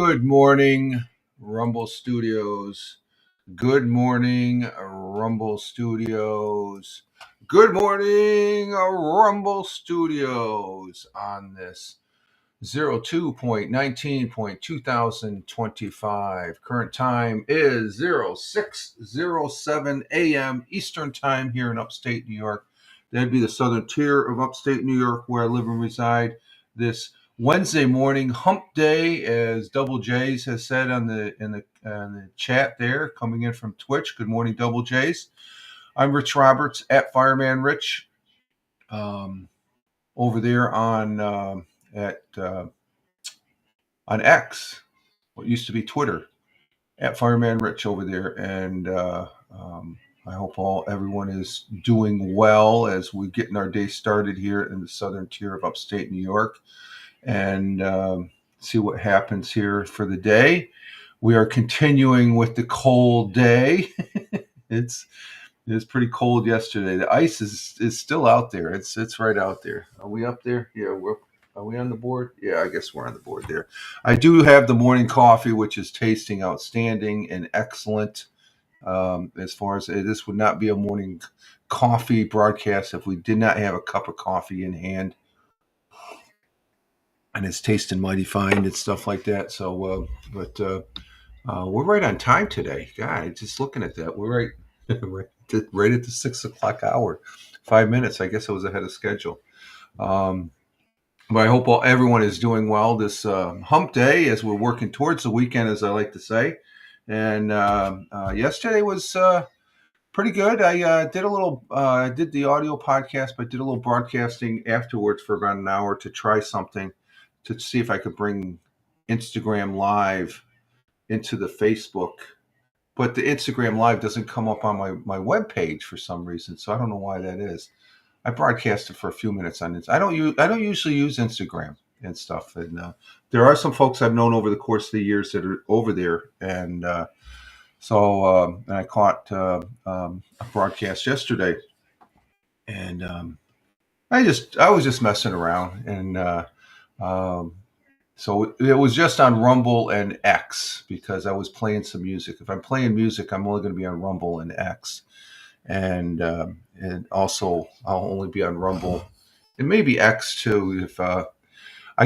Good morning, Rumble Studios. Good morning, Rumble Studios. Good morning, Rumble Studios on this 02.19.2025. Current time is 0607 a.m. Eastern Time here in upstate New York. That'd be the southern tier of upstate New York where I live and reside. This Wednesday morning, hump day, as Double J's has said on the chat there, coming in from Twitch. Good morning, Double J's. I'm Rich Roberts at Fireman Rich, over there on X, what used to be Twitter, at Fireman Rich over there, and I hope everyone is doing well as we're getting our day started here in the southern tier of upstate New York, and see what happens here for the day. We are continuing with the cold day. It's pretty cold yesterday. The ice is still out there. It's right out there. Are we up there? Yeah, are we on the board? Yeah, I guess we're on the board there. I do have the morning coffee, which is tasting outstanding and excellent. As far as this would not be a morning coffee broadcast if we did not have a cup of coffee in hand. And it's tasting mighty fine and stuff like that. So, we're right on time today. God, just looking at that, we're right at the 6 o'clock hour. 5 minutes. I guess I was ahead of schedule. But I hope everyone is doing well this hump day as we're working towards the weekend, as I like to say. And yesterday was pretty good. I did did the audio podcast, but did a little broadcasting afterwards for about an hour to try something to see if I could bring Instagram Live into the Facebook. But the Instagram Live doesn't come up on my webpage for some reason, so I don't know why that is. I broadcasted for a few minutes on this. I don't usually use Instagram and stuff, and there are some folks I've known over the course of the years that are over there, and so I caught a broadcast yesterday, and I was just messing around, and so it was just on Rumble and X because I was playing some music. If I'm playing music, I'm only going to be on Rumble and X, and also I'll only be on Rumble and maybe X too if I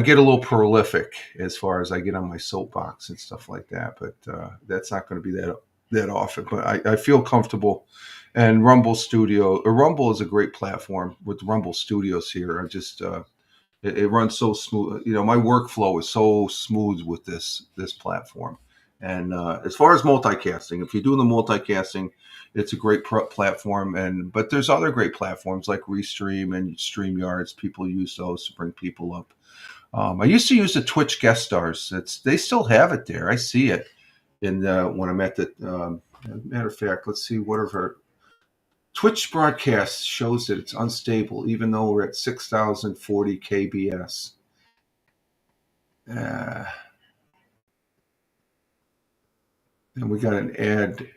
get a little prolific as far as I get on my soapbox and stuff like that. But that's not going to be that often. But I feel comfortable. And Rumble is a great platform with Rumble Studios here. I just it runs so smooth. My workflow is so smooth with this platform. And as far as multicasting, if you're doing the multicasting, it's a great platform. But there's other great platforms like Restream and StreamYards. People use those to bring people up. I used to use the Twitch guest stars. They still have it there. I see it when I'm at the. Matter of fact, let's see what of her Twitch broadcast shows that it's unstable, even though we're at 6,040 kbs. And we got an ad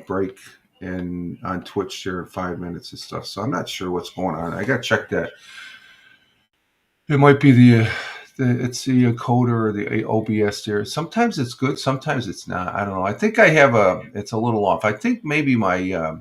break on Twitch there, 5 minutes and stuff. So I'm not sure what's going on. I got to check that. It might be it's the encoder or the OBS there. Sometimes it's good, sometimes it's not. I don't know. I think it's a little off. I think maybe my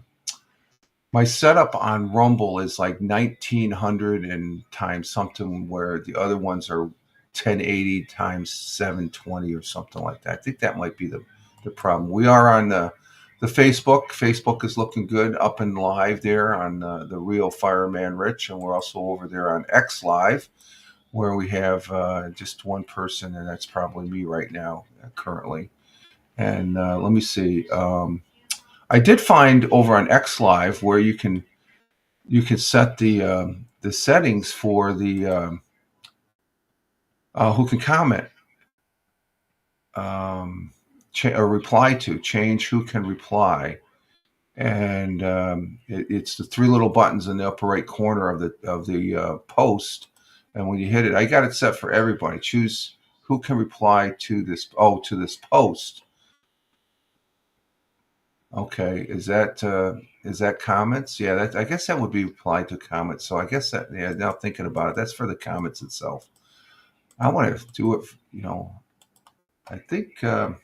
setup on Rumble is like 1900 and times something, where the other ones are 1080 times 720 or something like that. I think that might be the problem. We are on the Facebook. Facebook is looking good, up and live there on the real Fireman Rich, and we're also over there on X Live, where we have just one person, and that's probably me right now, currently. And let me see. I did find over on X Live where you can set the settings for the who can comment, or reply to, change who can reply, and it's the three little buttons in the upper right corner of the post, and when you hit it, I got it set for everybody. Choose who can reply to this post. Okay, is that comments? Yeah, I guess that would be applied to comments. So I guess that, yeah, now thinking about it, that's for the comments itself. I want to do it, I think. Oh,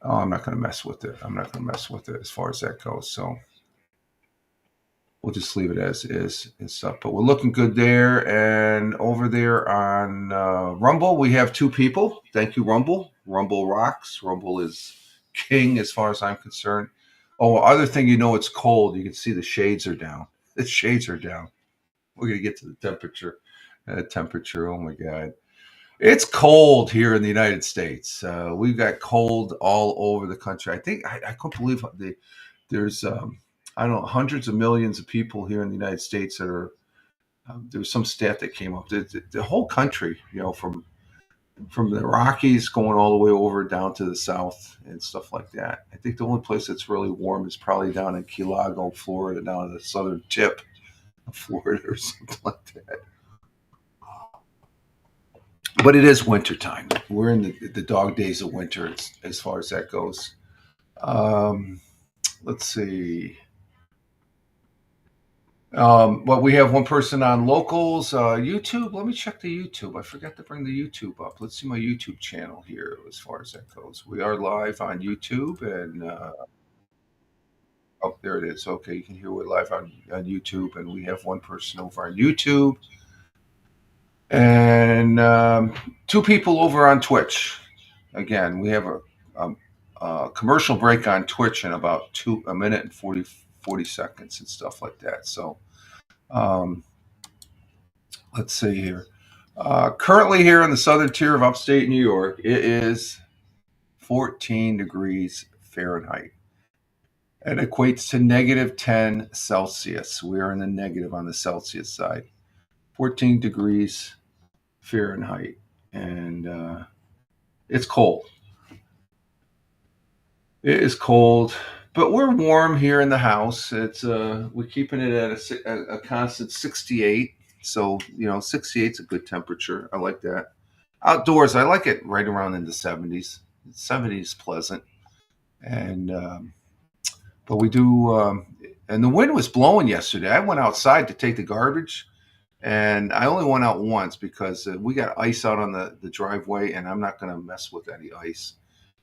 I'm not going to mess with it. I'm not going to mess with it as far as that goes. So we'll just leave it as is and stuff. But we're looking good there. And over there on Rumble, we have two people. Thank you, Rumble. Rumble rocks. Rumble is king as far as I'm concerned. Oh, other thing, it's cold. You can see the shades are down. The shades are down. We're going to get to the temperature. Oh my God. It's cold here in the United States. We've got cold all over the country. I think I couldn't believe there's I don't know, hundreds of millions of people here in the United States that are. There was some stat that came up. The whole country, from the Rockies going all the way over down to the south and stuff like that. I think the only place that's really warm is probably down in Key Largo, Florida, down at the southern tip of Florida or something like that. But it is wintertime. We're in the dog days of winter as far as that goes. Um, let's see. Well, we have one person on locals, YouTube. Let me check the YouTube. I forgot to bring the YouTube up. Let's see my YouTube channel here as far as that goes. We are live on YouTube, and oh, there it is. Okay, you can hear we're live on YouTube, and we have one person over on YouTube, and two people over on Twitch. Again, we have a commercial break on Twitch in about a minute and 40 seconds and stuff like that. So um, let's see here. Currently here in the southern tier of upstate New York, it is 14 degrees Fahrenheit. It equates to negative 10 Celsius. We are in the negative on the Celsius side. 14 degrees Fahrenheit. And it's cold. It is cold, but we're warm here in the house. We're keeping it at a constant 68. So 68 is a good temperature. I like that. Outdoors, I like it right around in the 70s. 70s is pleasant, and but we do. And the wind was blowing yesterday. I went outside to take the garbage, and I only went out once because we got ice out on the driveway, and I'm not going to mess with any ice.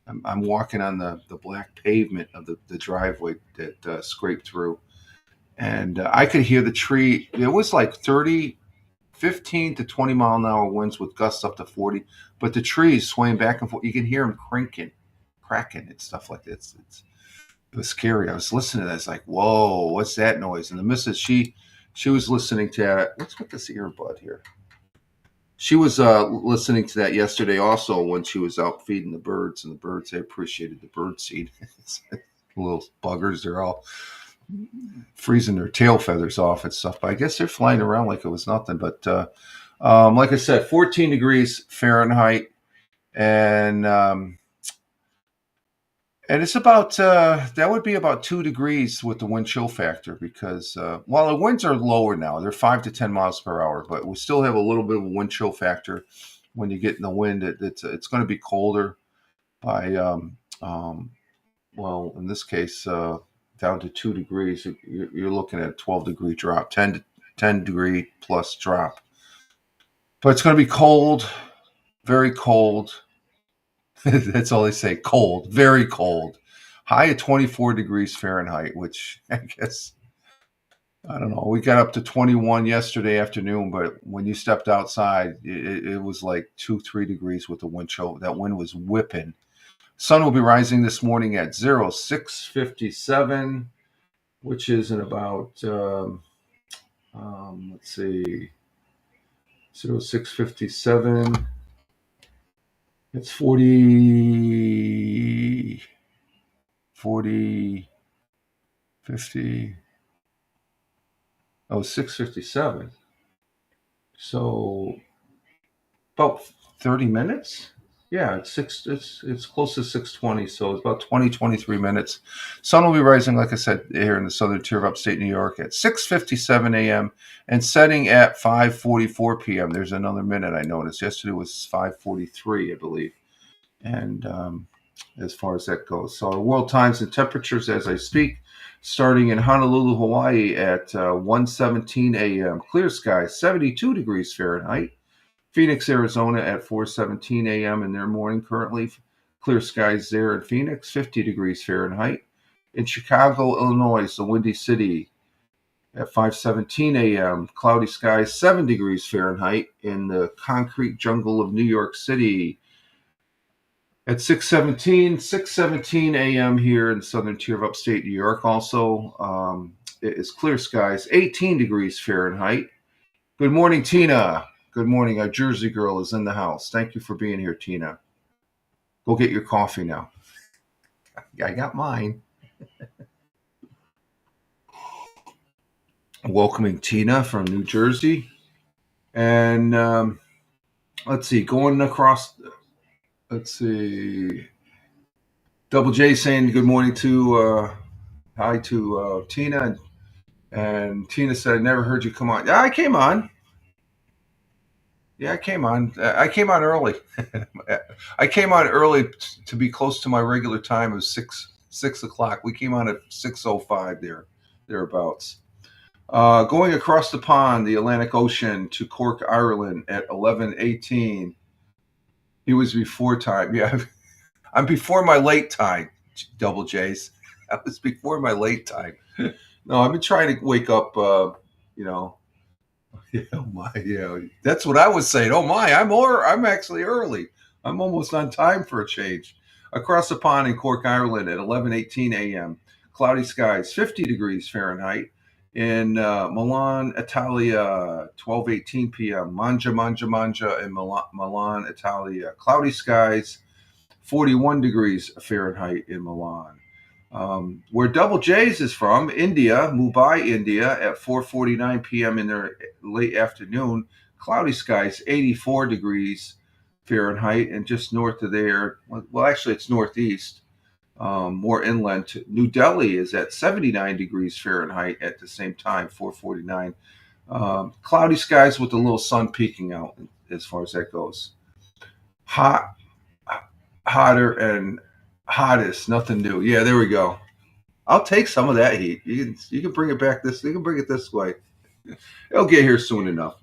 I'm walking on the black pavement of the driveway that scraped through. And I could hear the tree. It was like 15 to 20 mile an hour winds with gusts up to 40. But the trees swaying back and forth. You can hear them cracking and stuff like that. It was scary. I was listening to that. It's like, whoa, what's that noise? And the missus, she was listening to that. What's with this earbud here? She was listening to that yesterday also when she was out feeding the birds, and the birds, they appreciated the bird seed. Little buggers, they're all freezing their tail feathers off and stuff. But I guess they're flying around like it was nothing. But like I said, 14 degrees Fahrenheit, and it's about that would be about 2 degrees with the wind chill factor because while the winds are lower now, they're 5 to 10 miles per hour, but we still have a little bit of a wind chill factor when you get in the wind. It's going to be colder by well, in this case down to 2 degrees. You're looking at a 12-degree drop, 10 degree plus drop. But it's going to be cold, very cold. That's all they say. Cold, very cold. High at 24 degrees Fahrenheit, which I guess, I don't know. We got up to 21 yesterday afternoon, but when you stepped outside, it was like 2-3 degrees with the wind chill. That wind was whipping. Sun will be rising this morning at 06:57, which is in about, let's see, 06:57. It's 40, 50. Oh, 6:57. So about 30 minutes. Yeah, it's close to 6:20, so it's about 23 minutes. Sun will be rising, like I said, here in the southern tier of upstate New York at 6:57 a.m. and setting at 5:44 p.m. There's another minute I noticed. Yesterday was 5:43, I believe. And as far as that goes. So world times and temperatures as I speak, starting in Honolulu, Hawaii at 1:17 a.m. Clear skies, 72 degrees Fahrenheit. Phoenix, Arizona at 4:17 a.m. in their morning currently. Clear skies there in Phoenix, 50 degrees Fahrenheit. In Chicago, Illinois, the Windy City at 5:17 a.m. Cloudy skies, 7 degrees Fahrenheit. In the concrete jungle of New York City at 6:17 a.m. here in the southern tier of upstate New York. Also, it is clear skies, 18 degrees Fahrenheit. Good morning, Tina. Good morning. Our Jersey girl is in the house. Thank you for being here, Tina. Go get your coffee now. I got mine. Welcoming Tina from New Jersey. And let's see, going across, let's see, Double J saying good morning to, hi to Tina. And Tina said, I never heard you come on. Yeah, I came on. Yeah, I came on. I came on early. I came on early to be close to my regular time of six o'clock. We came on at 6:05 thereabouts. Going across the pond, the Atlantic Ocean to Cork, Ireland at 11:18. He was before time. Yeah, I'm before my late time. Double J's. I was before my late time. No, I've been trying to wake up. You know, yeah, oh my, yeah. That's what I was saying. Oh my, I'm actually early. I'm almost on time for a change. Across the pond in Cork, Ireland at 11:18 a.m. Cloudy skies, 50 degrees Fahrenheit. In Milan, Italia, 12:18 p.m. Mangia in Milan, Italia. Cloudy skies, 41 degrees Fahrenheit in Milan. Where Double J's is from, India, Mumbai, India, at 4:49 p.m. in their late afternoon. Cloudy skies, 84 degrees Fahrenheit, and just north of there, well, actually, it's northeast, more inland. To New Delhi is at 79 degrees Fahrenheit at the same time, 4:49. Cloudy skies with a little sun peeking out, as far as that goes. Hot, hotter, and hottest, nothing new. Yeah, there we go. I'll take some of that heat. You can bring it back this. You can bring it this way. It'll get here soon enough.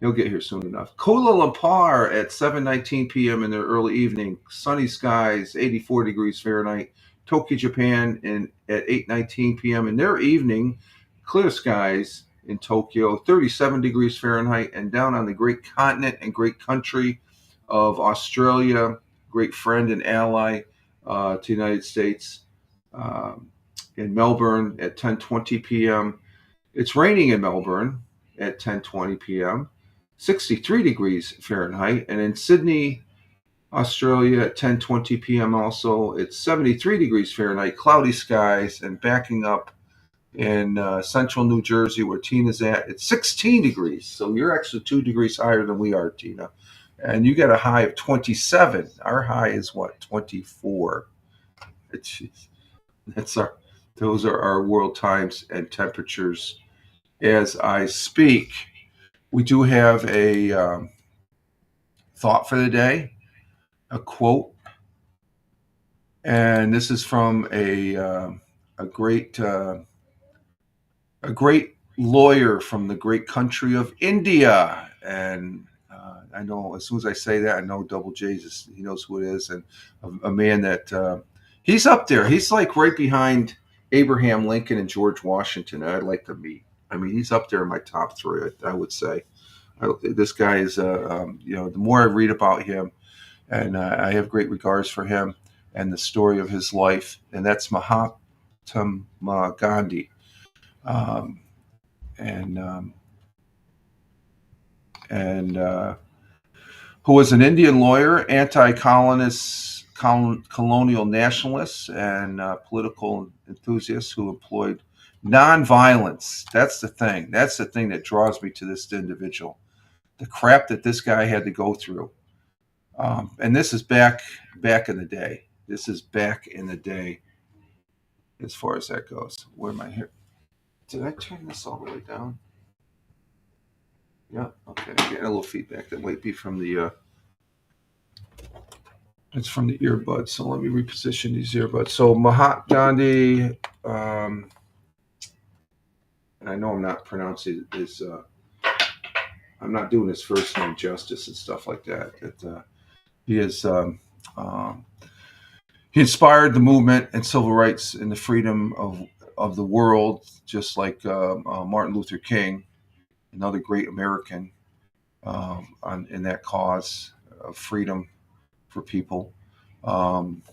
He'll get here soon enough. Kuala Lumpur at 7:19 p.m. in the early evening. Sunny skies, 84 degrees Fahrenheit. Tokyo, Japan, at 8:19 p.m. in their evening. Clear skies in Tokyo, 37 degrees Fahrenheit. And down on the great continent and great country of Australia, great friend and ally to the United States. In Melbourne at 10:20 p.m. It's raining in Melbourne at 10:20 p.m. 63 degrees Fahrenheit. And in Sydney, Australia at 10:20 p.m. also, it's 73 degrees Fahrenheit, cloudy skies, and backing up in central New Jersey where Tina's at, it's 16 degrees. So you're actually 2 degrees higher than we are, Tina. And you got a high of 27. Our high is what, 24. That's our Those are our world times and temperatures as I speak. We do have a thought for the day, a quote, and this is from a great lawyer from the great country of India. And I know as soon as I say that, I know Double J's. He knows who it is, and a man that he's up there. He's like right behind Abraham Lincoln and George Washington. I'd like to meet. I mean, he's up there in my top three. I would say this guy is. The more I read about him, and I have great regards for him and the story of his life, and that's Mahatma Gandhi. Um, and who was an Indian lawyer, anti-colonist, colonial nationalist, and political enthusiast who employed nonviolence. That's the thing. That's the thing that draws me to this individual. The crap that this guy had to go through, and this is back in the day. This is back in the day, as far as that goes. Where am I here? Did I turn this all the way down? Yeah. Okay. I'm getting a little feedback. That might be from the. It's from the earbuds. So let me reposition these earbuds. So Mahatma Gandhi. And I know I'm not pronouncing his. I'm not doing his first name justice and stuff like that. He is. He inspired the movement and civil rights and the freedom of the world, just like Martin Luther King, another great American, in that cause of freedom for people. Um,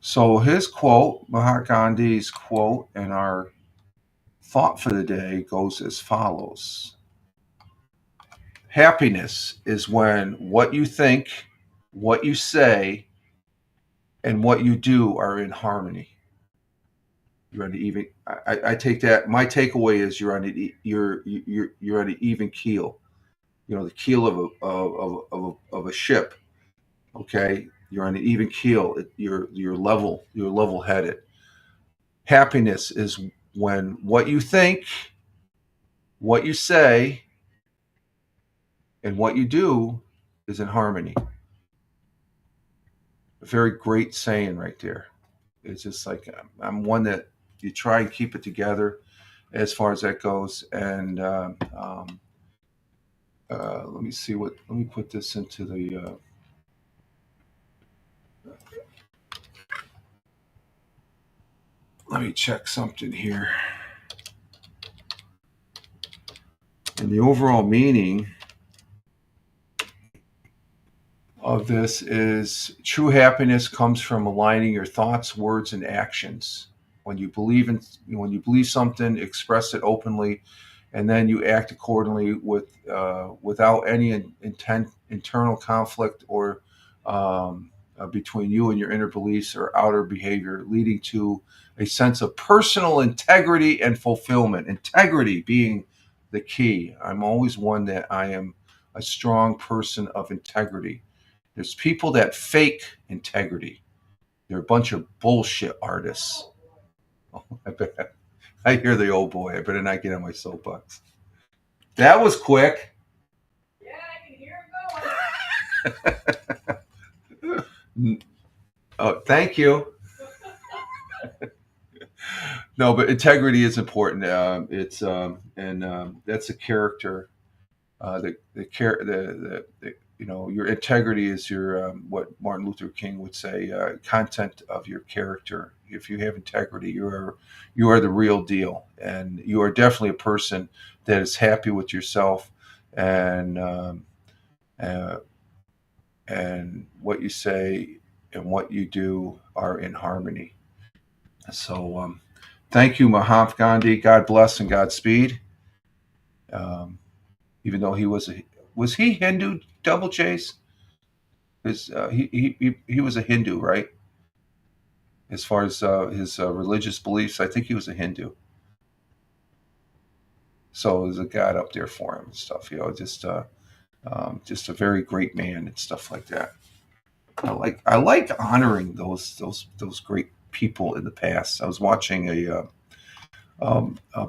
so his quote, Mahatma Gandhi's quote, and our thought for the day goes as follows: happiness is when what you think, what you say, and what you do are in harmony. You're on the even. I take that. My takeaway is you're on an even keel. You know, the keel of a ship. Okay, you're on an even keel. You're level. You're level headed. Happiness is when what you think, what you say, and what you do is in harmony. A very great saying right there. It's just like I'm one that you try and keep it together as far as that goes. And let me see what. Let me put this into the. Let me check something here. And the overall meaning of this is true happiness comes from aligning your thoughts, words, and actions. When you believe something, express it openly, and then you act accordingly without any internal conflict or between you and your inner beliefs or outer behavior, leading to a sense of personal integrity and fulfillment. Integrity being the key. I'm always one that I am a strong person of integrity. There's people that fake integrity. They're a bunch of bullshit artists. Oh, I hear the old boy. I better not get on my soapbox. That was quick. Yeah, I can hear it going. Oh, thank you. No, but integrity is important. That's a character. Your integrity is your what Martin Luther King would say, content of your character. If you have integrity, you are the real deal, and you are definitely a person that is happy with yourself, and uh, and what you say and what you do are in harmony. So, thank you, Mahatma Gandhi. God bless and Godspeed. Um, Even though was he Hindu? Double Chase. He was a Hindu, right? As far as his religious beliefs, I think he was a Hindu. So there's a God up there for him and stuff. Just a very great man and stuff like that. I like honoring those great people in the past. I was watching a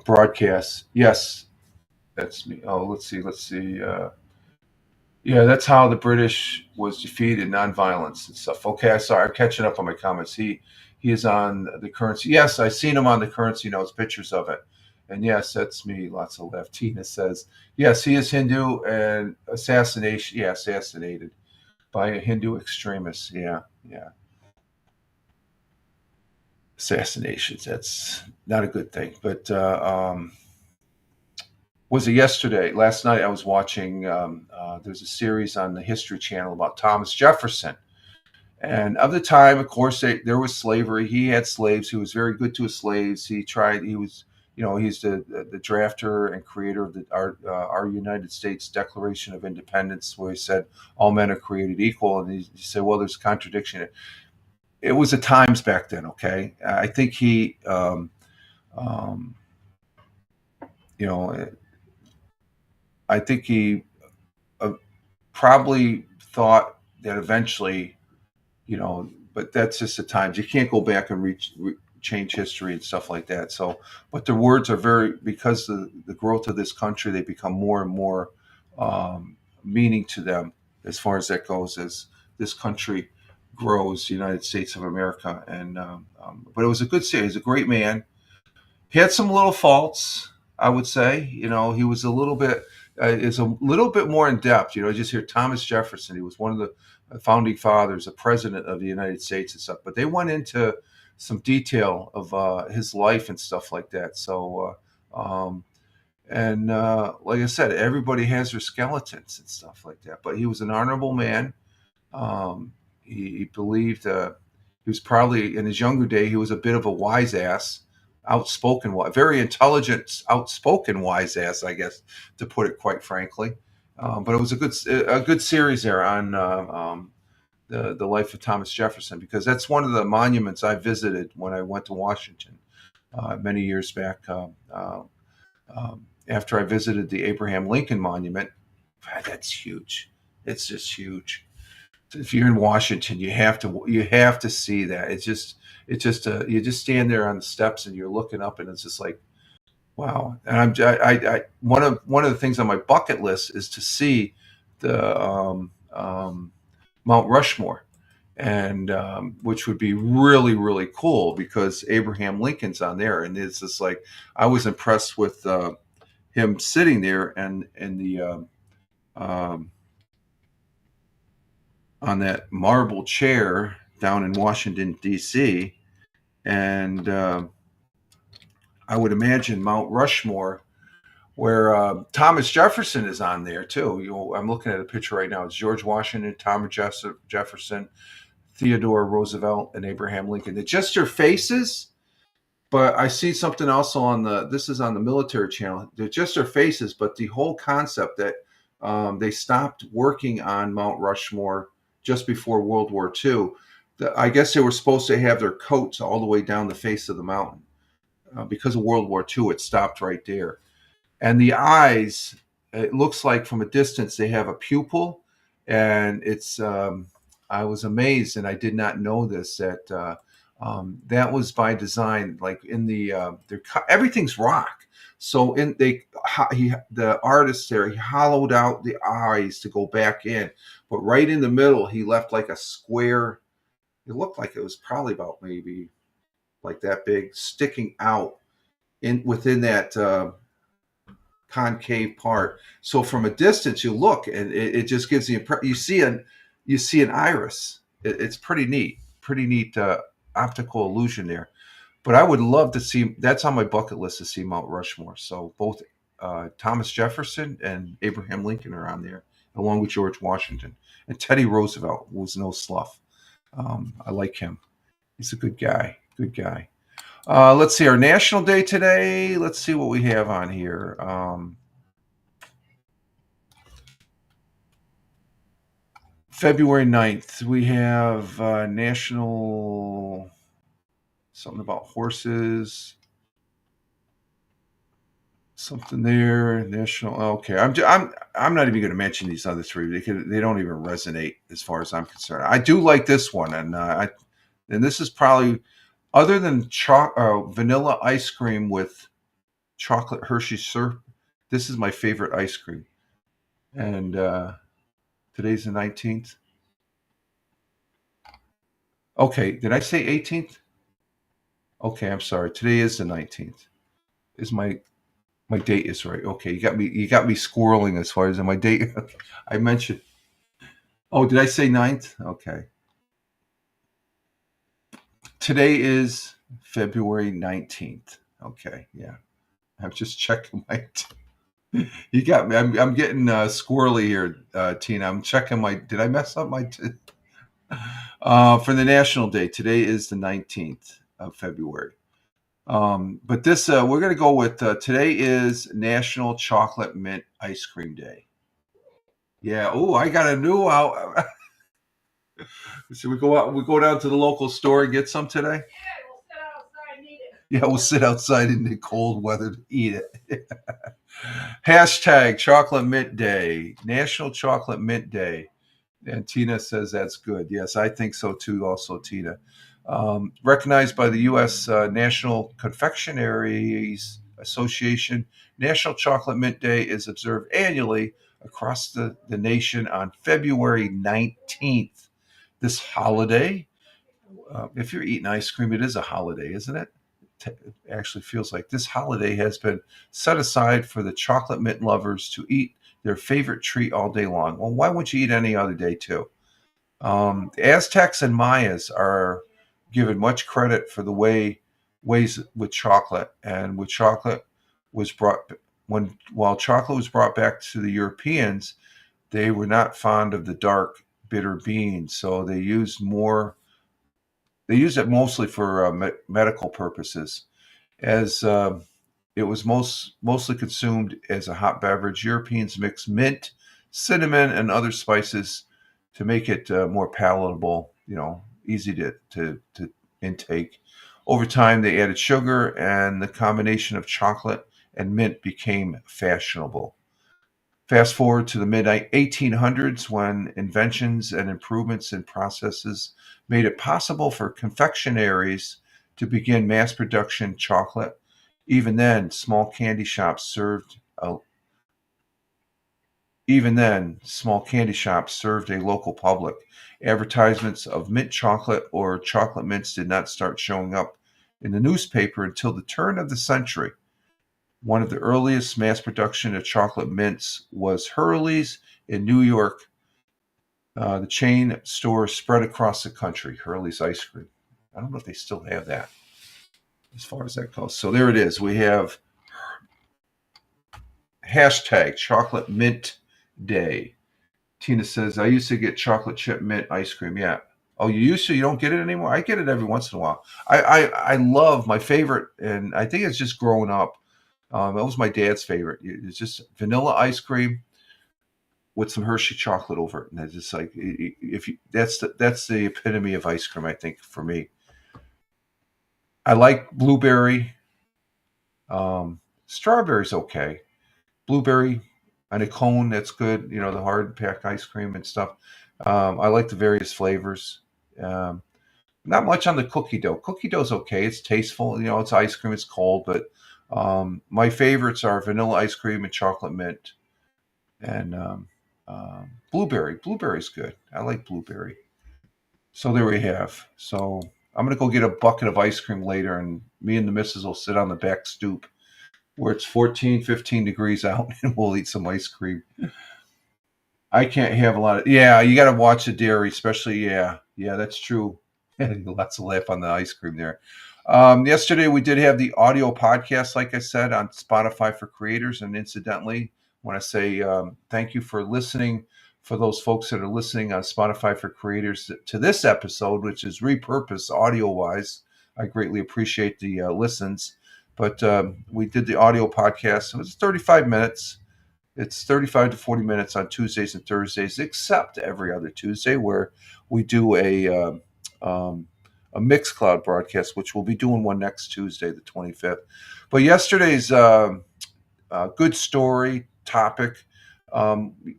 broadcast. Yes, that's me. Oh, let's see. Yeah, that's how the British was defeated, nonviolence and stuff. Okay, I'm catching up on my comments. He is on the currency. Yes, I seen him on the currency notes, pictures of it. And yes, that's me. Lots of left. Tina says, yes, he is Hindu and assassination. Yeah, assassinated by a Hindu extremist. Yeah, yeah. Assassinations. That's not a good thing. But was it yesterday? Last night I was watching. There's a series on the History Channel about Thomas Jefferson, and of the time, of course, there was slavery. He had slaves. He was very good to his slaves. He tried. He was, he's the drafter and creator of our United States Declaration of Independence, where he said all men are created equal. And he said, well, there's a contradiction. It was the times back then. Okay, I think he, you know, I think he probably thought that eventually, but that's just the times. You can't go back and change history and stuff like that. So, but the words are because of the growth of this country, they become more and more meaning to them as far as that goes, as this country grows, the United States of America. And but it was a good series. He's a great man. He had some little faults, I would say. He was a little bit. is a little bit more in depth. You know, just hear Thomas Jefferson. He was one of the founding fathers, a president of the United States and stuff. But they went into some detail of his life and stuff like that. So, like I said, everybody has their skeletons and stuff like that. But he was an honorable man. He believed he was probably in his younger day. He was a bit of a wise ass, outspoken, very intelligent, outspoken wise ass, I guess, to put it quite frankly. But it was a good series there on the life of Thomas Jefferson, because that's one of the monuments I visited when I went to Washington many years back. After I visited the Abraham Lincoln Monument, that's huge. It's just huge. If you're in Washington, you have to see that. It's just you just stand there on the steps and you're looking up and it's just like, wow. And one of the things on my bucket list is to see the Mount Rushmore, and which would be really really cool because Abraham Lincoln's on there, and it's just like I was impressed with him sitting there and the on that marble chair down in Washington D.C. And I would imagine Mount Rushmore, where Thomas Jefferson is on there too. I'm looking at a picture right now. It's George Washington, Thomas Jefferson, Theodore Roosevelt, and Abraham Lincoln. It's just their faces, but I see something also this is on the military channel. They're just their faces, but the whole concept that they stopped working on Mount Rushmore just before World War II. I guess they were supposed to have their coats all the way down the face of the mountain. Because of World War II, it stopped right there. And the eyes, it looks like from a distance they have a pupil, and it's. I was amazed, and I did not know this that that was by design. Like in everything's rock, so the artist there, he hollowed out the eyes to go back in, but right in the middle he left like a square. It looked like it was probably about maybe like that big, sticking out within that concave part. So from a distance, you look, and it just gives the impression you see an iris. It's pretty neat optical illusion there. But I would love to see. That's on my bucket list to see Mount Rushmore. So both Thomas Jefferson and Abraham Lincoln are on there, along with George Washington and Teddy Roosevelt was no slough. I like him. He's a good guy. Good guy. Let's see our national day today. Let's see what we have on here. February 9th, we have national something about horses. Something there, national. Okay, I'm not even going to mention these other three. They don't even resonate as far as I'm concerned. I do like this one, and this is probably other than vanilla ice cream with chocolate Hershey syrup. This is my favorite ice cream, and today's the 19th. Okay, did I say 18th? Okay, I'm sorry. Today is the 19th. Is my date is right. Okay, you got me squirreling as far as my date. I mentioned. Oh, did I say 9th? Okay. Today is February 19th. Okay, yeah. I'm just checking my. You got me. I'm getting squirrely here, Tina. I'm checking my. Did I mess up my? For the National Day, today is the 19th of February. But this, we're going to go with today is National Chocolate Mint Ice Cream Day. Yeah. Oh, I got a new out. So we go down to the local store and get some today. Yeah, we'll sit outside in the cold weather to eat it. Hashtag Chocolate Mint Day, National Chocolate Mint Day. And Tina says that's good. Yes, I think so too. Also, Tina. Recognized by the U.S. National Confectionaries Association, National Chocolate Mint Day is observed annually across the nation on February 19th. This holiday, if you're eating ice cream, it is a holiday, isn't it? It actually feels like this holiday has been set aside for the chocolate mint lovers to eat their favorite treat all day long. Well, why would you eat any other day too? The Aztecs and Mayas are given much credit for the ways with chocolate, and with chocolate was brought while chocolate was brought back to the Europeans, they were not fond of the dark, bitter beans, so they used more. They used it mostly for medical purposes, as it was mostly consumed as a hot beverage. Europeans mixed mint, cinnamon, and other spices to make it more palatable, easy to intake. Over time, they added sugar, and the combination of chocolate and mint became fashionable. Fast forward to the mid 1800s when inventions and improvements in processes made it possible for confectionaries to begin mass production chocolate. Even then, small candy shops served a local public. Advertisements of mint chocolate or chocolate mints did not start showing up in the newspaper until the turn of the century. One of the earliest mass production of chocolate mints was Hurley's in New York. The chain store spread across the country. Hurley's ice cream. I don't know if they still have that as far as that goes. So there it is. We have hashtag chocolate mint day. Tina says, I used to get chocolate chip mint ice cream. Yeah. Oh, you used to? You don't get it anymore? I get it every once in a while. I love my favorite, and I think it's just growing up. That was my dad's favorite. It's just vanilla ice cream with some Hershey chocolate over it, and it's just like if you, that's the epitome of ice cream, I think, for me. I like blueberry. Strawberry's okay. Blueberry on a cone, that's good. The hard pack ice cream and stuff. I like the various flavors. Um, Not much on the cookie dough. Cookie dough's okay. It's tasteful. It's ice cream. It's cold, but my favorites are vanilla ice cream and chocolate mint, and blueberry. Blueberry's good. I like blueberry. So there we have. So I'm gonna go get a bucket of ice cream later, and me and the missus will sit on the back stoop where it's 14, 15 degrees out, and we'll eat some ice cream. I can't have a lot of. Yeah, you got to watch the dairy, especially. Yeah, that's true. Lots of laugh on the ice cream there. Yesterday we did have the audio podcast, like I said, on Spotify for creators. And incidentally, I want to say thank you for listening. For those folks that are listening on Spotify for creators to this episode, which is repurposed audio wise, I greatly appreciate the listens. But we did the audio podcast. It was 35 minutes. It's 35 to 40 minutes on Tuesdays and Thursdays, except every other Tuesday where we do a Mixcloud broadcast, which we'll be doing one next Tuesday, the 25th. But yesterday's good story topic.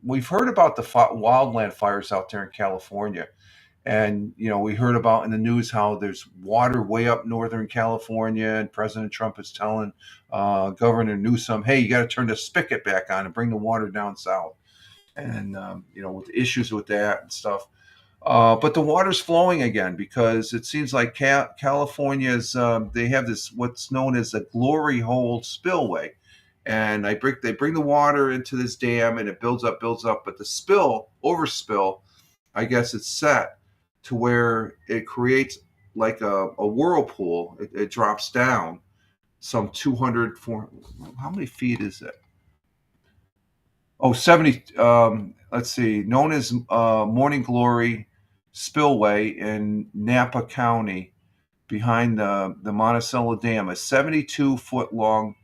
We've heard about the wildland fires out there in California. And, we heard about in the news how there's water way up Northern California, and President Trump is telling Governor Newsom, hey, you got to turn the spigot back on and bring the water down south. And, with issues with that and stuff. But the water's flowing again because it seems like California's, they have this, what's known as a glory hole spillway. And they bring the water into this dam and it builds up. But the overspill, I guess it's set to where it creates like a whirlpool. It drops down some 200, 400, how many feet is it? Oh, 70, let's see, known as Morning Glory Spillway in Napa County behind the Monticello Dam. A 72-foot long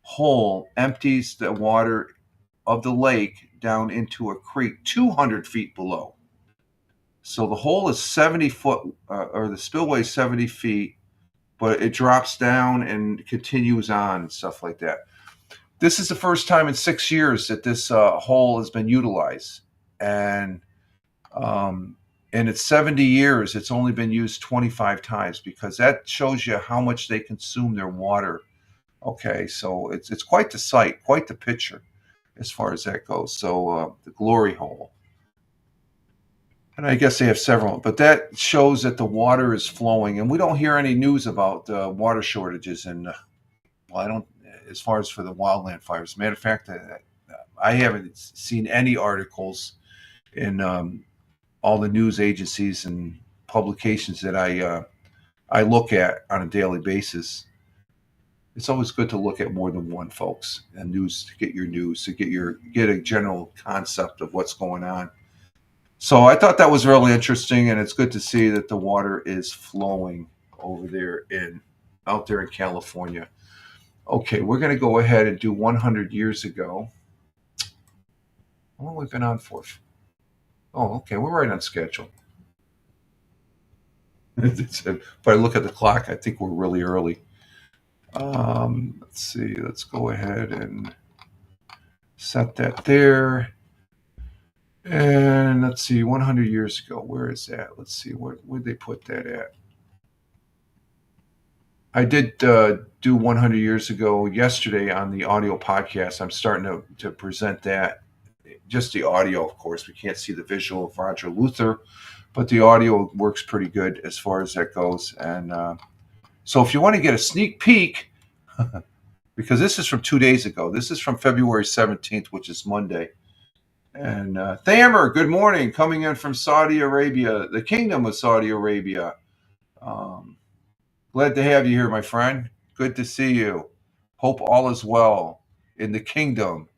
hole empties the water of the lake down into a creek 200 feet below. So the hole is 70 foot, or the spillway is 70 feet, but it drops down and continues on and stuff like that. This is the first time in 6 years that this hole has been utilized. And in its 70 years, it's only been used 25 times, because that shows you how much they consume their water. Okay, so it's quite the sight, quite the picture as far as that goes. So the glory hole. And I guess they have several, but that shows that the water is flowing, and we don't hear any news about water shortages. And well, I don't, as far as for the wildland fires. Matter of fact, I haven't seen any articles in all the news agencies and publications that I look at on a daily basis. It's always good to look at more than one, folks, and news to get your news, to get a general concept of what's going on. So I thought that was really interesting, and it's good to see that the water is flowing over there in out there in California. Okay, we're going to go ahead and do 100 years ago. How long have we been on for? Oh, okay, we're right on schedule. If I look at the clock, I think we're really early. Let's see. Let's go ahead and set that there. And let's see, 100 years ago, where is that? Let's see, where'd they put that at? I did do 100 years ago yesterday on the audio podcast. I'm starting to present that, just the audio, of course. We can't see the visual of Roger Luther, but the audio works pretty good as far as that goes. And so if you want to get a sneak peek, because this is from 2 days ago, this is from February 17th, which is Monday. And Thamer, good morning, coming in from Saudi Arabia, the Kingdom of Saudi Arabia. Glad to have you here, my friend. Good to see you. Hope all is well in the kingdom.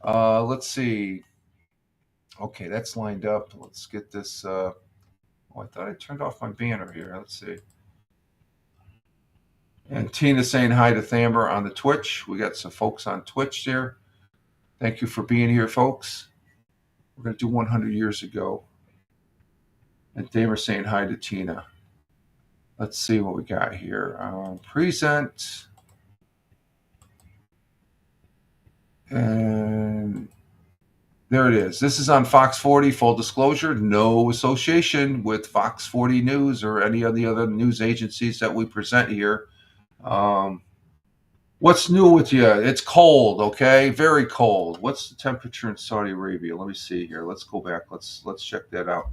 Let's see. Okay, that's lined up. Let's get this. I thought I turned off my banner here. Let's see. And Tina saying hi to Thamer on the Twitch. We got some folks on Twitch there. Thank you for being here, folks. We're going to do 100 years ago. And Thamer saying hi to Tina. Let's see what we got here. Present. And there it is. This is on Fox 40. Full disclosure, no association with Fox 40 News or any of the other news agencies that we present here. What's new with you? It's cold, okay? Very cold. What's the temperature in Saudi Arabia? Let me see here. Let's go back. Let's check that out.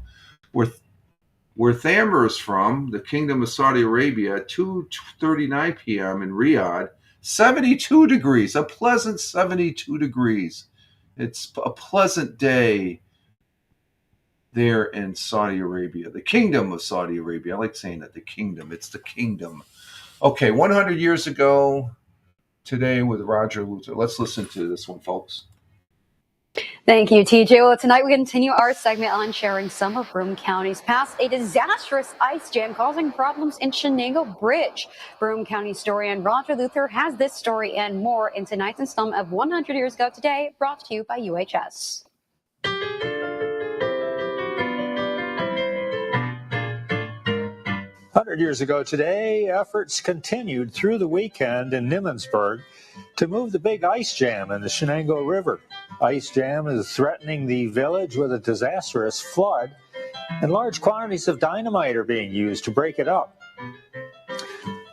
Where Thamer is from, the Kingdom of Saudi Arabia, 2:39 p.m. in Riyadh, 72 degrees, a pleasant 72 degrees. It's a pleasant day there in Saudi Arabia, the Kingdom of Saudi Arabia. I like saying that, the kingdom. It's the kingdom. Okay, 100 years ago today with Roger Luther. Let's listen to this one, folks. Thank you, TJ. Well, tonight we continue our segment on sharing some of Broome County's past. A disastrous ice jam causing problems in Shenango Bridge. Broome County historian Roger Luther has this story and more in tonight's installment of 100 Years Ago Today, brought to you by UHS. 100 years ago today, efforts continued through the weekend in Nimmonsburg to move the big ice jam in the Shenango River. Ice jam is threatening the village with a disastrous flood, and large quantities of dynamite are being used to break it up.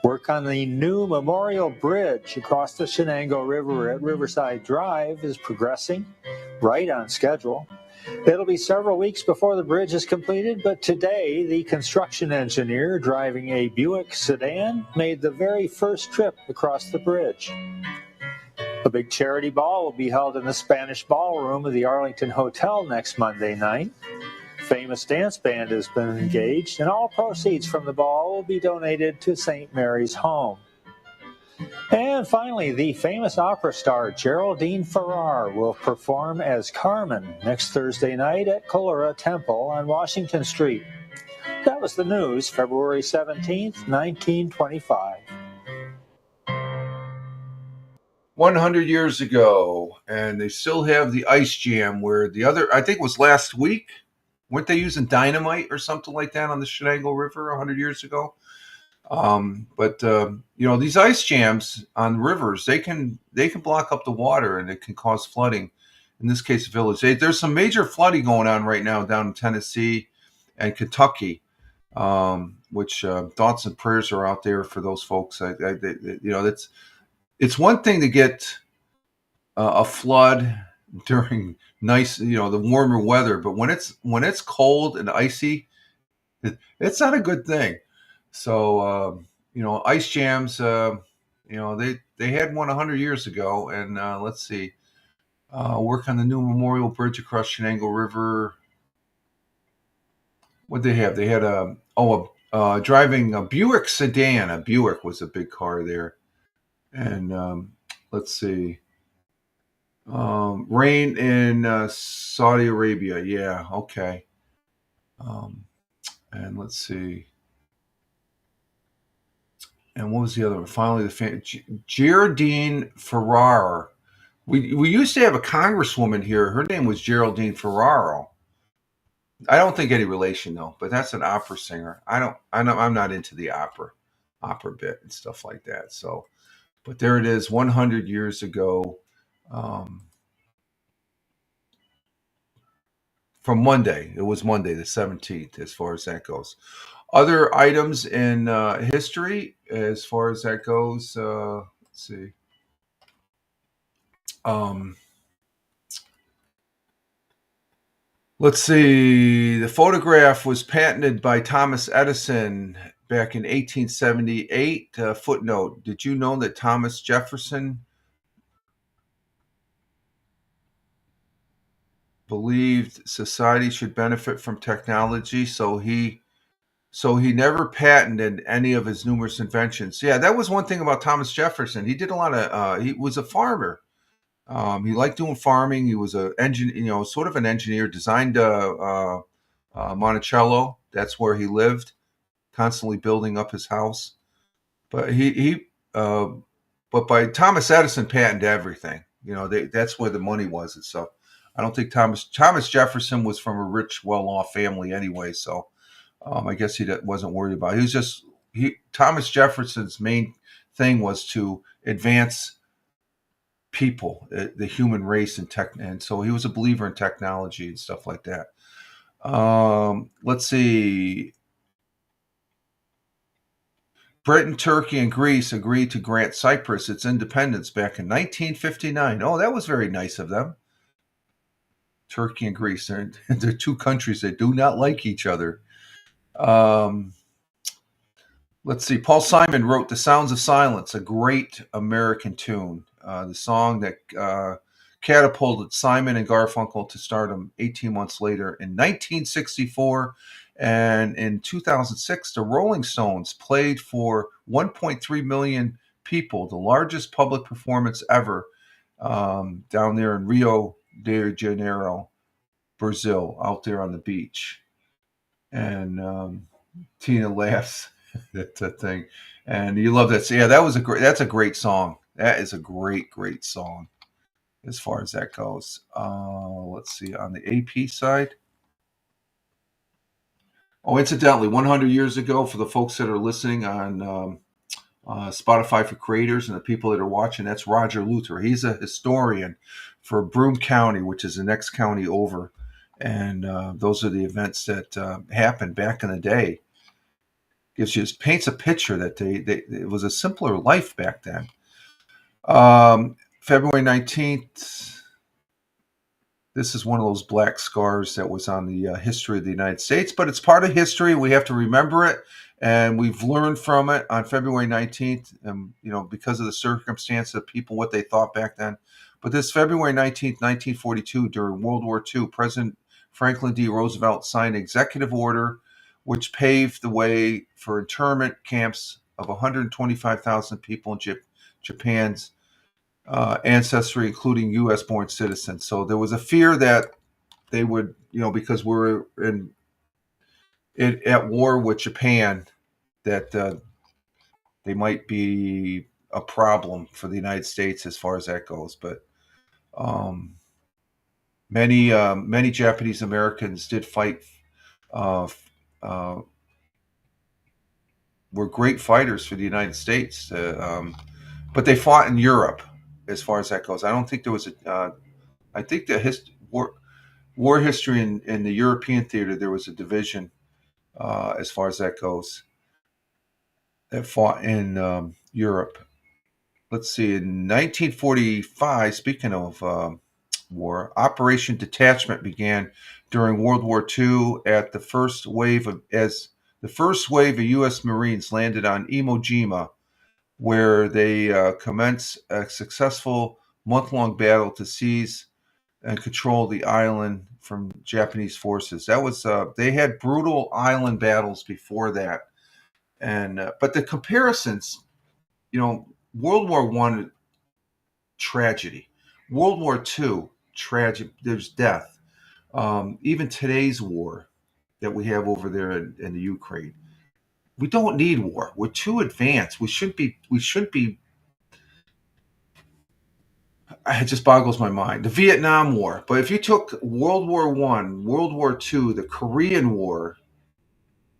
Work on the new Memorial Bridge across the Shenango River at Riverside Drive is progressing right on schedule. It'll be several weeks before the bridge is completed, but today the construction engineer driving a Buick sedan made the very first trip across the bridge. A big charity ball will be held in the Spanish Ballroom of the Arlington Hotel next Monday night. Famous dance band has been engaged, and all proceeds from the ball will be donated to St. Mary's Home. And finally, the famous opera star Geraldine Farrar will perform as Carmen next Thursday night at Colora Temple on Washington Street. That was the news, February 17th, 1925. 100 years ago, and they still have the ice jam where the other, I think it was last week, weren't they using dynamite or something like that on the Shenango River 100 years ago? But these ice jams on rivers, they can block up the water and it can cause flooding. In this case, village. There's some major flooding going on right now down in Tennessee and Kentucky, which thoughts and prayers are out there for those folks. It's one thing to get a flood during nice, the warmer weather, but when it's cold and icy, it's not a good thing. So, ice jams, they had one 100 years ago, and let's see. Work on the new memorial bridge across Shenango River. What they have? They had driving a Buick sedan. A Buick was a big car there. And let's see. Rain in Saudi Arabia. Yeah, okay. And let's see. And what was the other one? Finally, Geraldine Ferraro. We used to have a congresswoman here. Her name was Geraldine Ferraro. I don't think any relation though, but that's an opera singer. I'm not into the opera bit and stuff like that. So, but there it is, 100 years ago, um, from Monday. It was Monday, the 17th, as far as that goes. Other items in history, as far as that goes. Let's see. Um, let's see. The photograph was patented by Thomas Edison back in 1878. Footnote: did you know that Thomas Jefferson believed society should benefit from technology? So he never patented any of his numerous inventions. Yeah, that was one thing about Thomas Jefferson. He did a lot of. He was a farmer. He liked doing farming. He was a sort of an engineer. Designed Monticello. That's where he lived, constantly building up his house. But but by Thomas Edison patented everything. That's where the money was and stuff. I don't think Thomas Jefferson was from a rich, well-off family anyway. So I guess he wasn't worried about it. He was just Thomas Jefferson's main thing was to advance people, the human race, and so he was a believer in technology and stuff like that. Let's see. Britain, Turkey, and Greece agreed to grant Cyprus its independence back in 1959. Oh, that was very nice of them. Turkey and Greece, they're two countries that do not like each other. Let's see. Paul Simon wrote "The Sounds of Silence," a great American tune. The song that catapulted Simon and Garfunkel to stardom 18 months later in 1964. And in 2006, the Rolling Stones played for 1.3 million people, the largest public performance ever, down there in Rio de Janeiro, Brazil, out there on the beach. And Tina laughs at that thing, and you love that. So yeah, that's a great song. That is a great song as far as that goes. Let's see on the AP side. Oh, incidentally, 100 years ago, for the folks that are listening on Spotify for Creators and the people that are watching, that's Roger Luther. He's a historian for Broome County, which is the next county over. And those are the events that happened back in the day. Paints a picture that it was a simpler life back then. February 19th. This is one of those black scars that was on the history of the United States, but it's part of history. We have to remember it, and we've learned from it on February 19th, because of the circumstance of people, what they thought back then. But this February 19th, 1942, during World War II, President Franklin D. Roosevelt signed an executive order which paved the way for internment camps of 125,000 people in Japan's ancestry, including U.S.-born citizens. So there was a fear that they would, because we're at war with Japan, that they might be a problem for the United States as far as that goes. But many Japanese Americans did fight. Were great fighters for the United States, but they fought in Europe. As far as that goes, I don't think there was a. I think the war history in the European theater, there was a division as far as that goes that fought in Europe. Let's see, in 1945, speaking of war, Operation Detachment began during World War II as the first wave of U.S. Marines landed on Iwo Jima, where they commenced a successful month-long battle to seize and control the island from Japanese forces. That was they had brutal island battles before that, and but the comparisons, World War One, tragedy, World War Two, tragic. There's death. Even today's war that we have over there in the Ukraine, we don't need war. We're too advanced. We shouldn't be. We shouldn't be. It just boggles my mind. The Vietnam War. But if you took World War One, World War Two, the Korean War,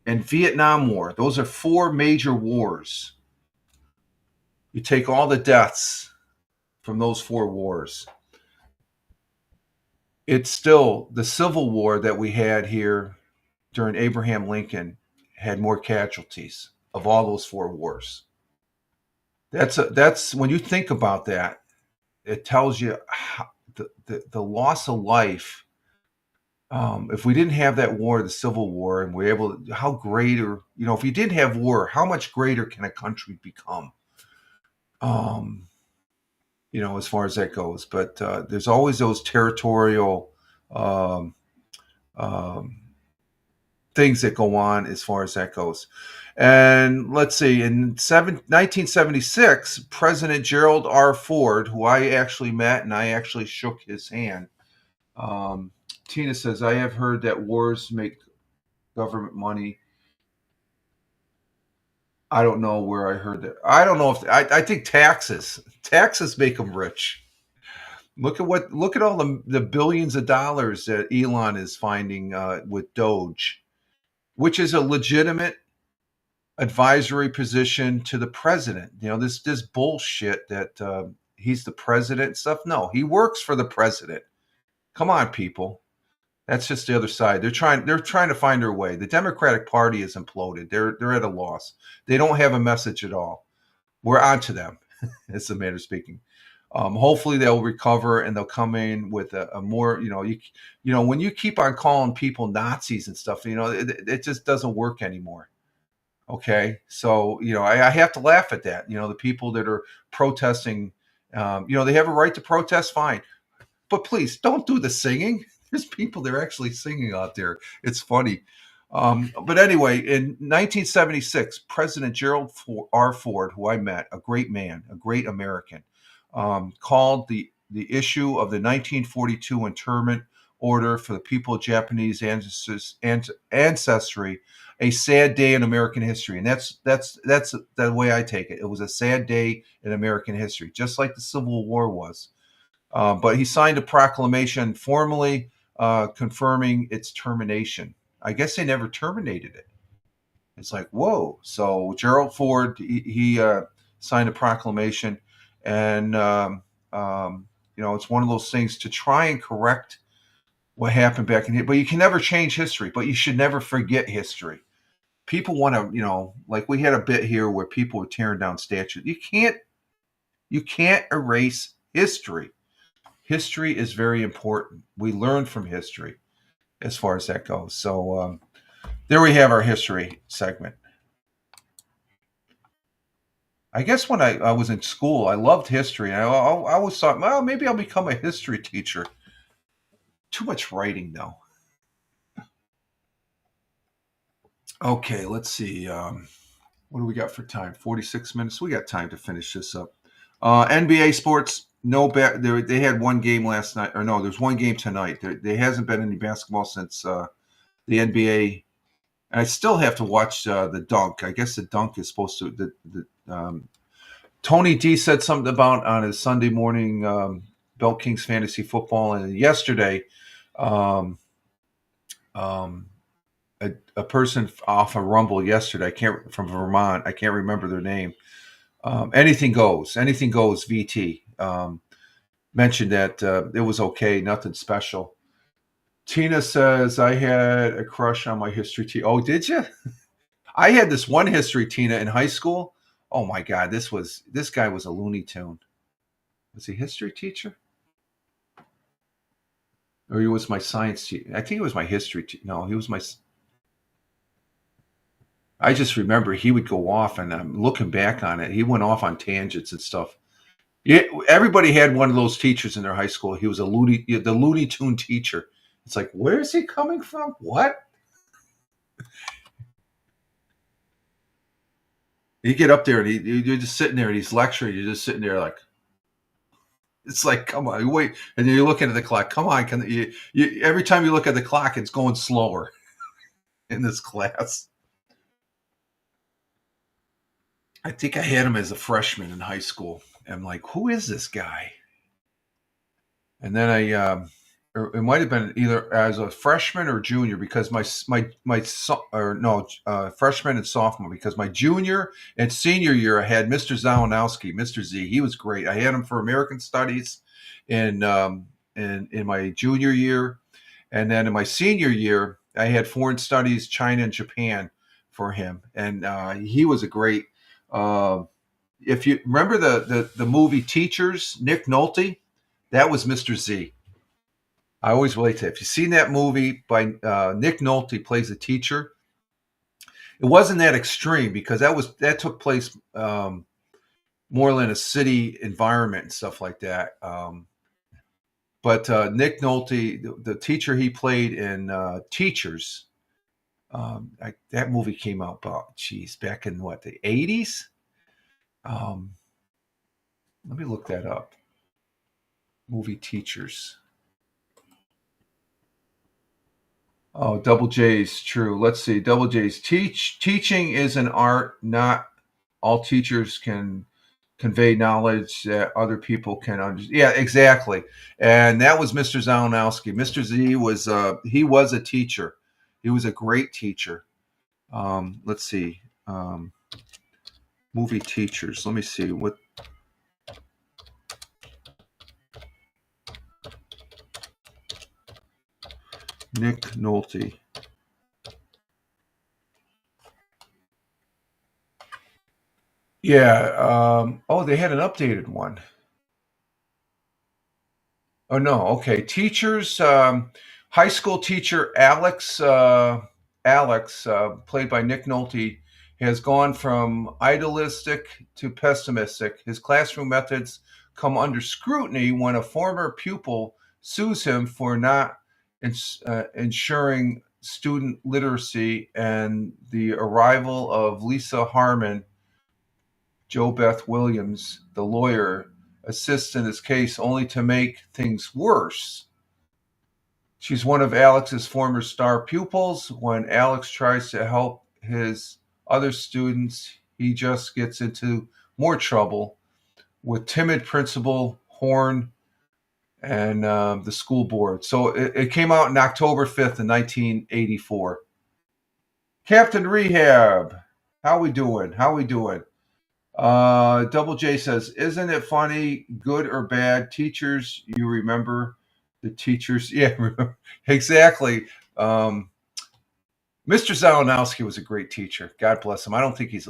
and Vietnam War, those are four major wars. You take all the deaths from those four wars. It's still the Civil War that we had here during Abraham Lincoln had more casualties of all those four wars. That's when you think about that, it tells you how, the loss of life. If we didn't have that war, the Civil War, and we're able to, how greater, if you didn't have war, how much greater can a country become? As far as that goes. But there's always those territorial um, um, things that go on as far as that goes. And let's see, in 1976, President Gerald R. Ford, who I actually met and I actually shook his hand. Tina says, I have heard that wars make government money. I don't know where I heard that. I don't know if I think taxes make them rich. Look at all the billions of dollars that Elon is finding with Doge, which is a legitimate advisory position to the president. This bullshit that he's the president and stuff. No, he works for the president. Come on, people. That's just the other side. They're trying to find their way. The Democratic Party is imploded. They're at a loss. They don't have a message at all. We're on to them, as the matter of speaking. Hopefully they'll recover and they'll come in with a more, when you keep on calling people Nazis and stuff, it just doesn't work anymore. Okay. So, I have to laugh at that. The people that are protesting, they have a right to protest, fine. But please don't do the singing. There's people that are actually singing out there. It's funny. But anyway, in 1976, President Gerald R. Ford, who I met, a great man, a great American, called the issue of the 1942 internment order for the people of Japanese ancestry a sad day in American history. And that's the way I take it. It was a sad day in American history, just like the Civil War was. But he signed a proclamation formally confirming its termination. I guess they never terminated it. It's like, whoa. So Gerald Ford, he signed a proclamation. And, it's one of those things to try and correct what happened back in here. But you can never change history, but you should never forget history. People want to, like we had a bit here where people were tearing down statues. You can't erase history. History is very important. We learn from history as far as that goes. So there we have our history segment. I guess when I was in school, I loved history. I always thought, well, maybe I'll become a history teacher. Too much writing, though. Okay, let's see. What do we got for time? 46 minutes. We got time to finish this up. NBA sports. No, they had one game last night. Or no, there's one game tonight. There hasn't been any basketball since the NBA. And I still have to watch the dunk. I guess the dunk is supposed to. Tony D said something about on his Sunday morning Bell Kings Fantasy Football, and yesterday, a person off a Rumble yesterday, from Vermont, I can't remember their name. Anything goes VT. Mentioned that it was okay, nothing special. Tina says, I had a crush on my history teacher. Oh, did you? I had this one history, Tina, in high school. Oh my God, this guy was a Looney Tune. Was he a history teacher? Or he was my science teacher? I think he was my history teacher. No, he was my... I just remember he would go off, and I'm looking back on it. He went off on tangents and stuff. Yeah, everybody had one of those teachers in their high school. He was the Looney Tune teacher. It's like, where is he coming from? What? You get up there and you're just sitting there and he's lecturing. You're just sitting there like, it's like, come on, wait. And then you're looking at the clock. Come on, every time you look at the clock, it's going slower in this class. I think I had him as a freshman in high school. I'm like, who is this guy? And then it might have been either as a freshman or junior because freshman and sophomore, because my junior and senior year I had Mr. Zalanowski, Mr. Z. He was great. I had him for American Studies in my junior year, and then in my senior year I had Foreign Studies, China and Japan for him, and he was a great. If you remember the movie Teachers, Nick Nolte, that was Mr. Z. I always relate to that. If you've seen that movie by Nick Nolte plays a teacher, it wasn't that extreme because that took place more in a city environment and stuff like that. But Nick Nolte, the teacher he played in Teachers, that movie came out back in the 80s. Let me look that up. Movie Teachers. Oh, double J's, true. Let's see. Double J's. Teaching is an art. Not all teachers can convey knowledge that other people can understand. Yeah, exactly. And that was Mr. Zalanowski. Mr. Z was he was a teacher. He was a great teacher. Let's see. Movie Teachers. Let me see what. Nick Nolte. Yeah. They had an updated one. Oh no. Okay. Teachers. High school teacher Alex. Played by Nick Nolte, has gone from idealistic to pessimistic. His classroom methods come under scrutiny when a former pupil sues him for not ensuring student literacy, and the arrival of Lisa Harmon, Jo Beth Williams, the lawyer, assists in his case only to make things worse. She's one of Alex's former star pupils. When Alex tries to help his other students, he just gets into more trouble with timid principal Horn and the school board. So it came out on October 5th in 1984. Captain Rehab, how we doing? Double J says, isn't it funny, good or bad, teachers, you remember the teachers? Yeah, exactly. Mr. Zalanowski was a great teacher. God bless him. I don't think he's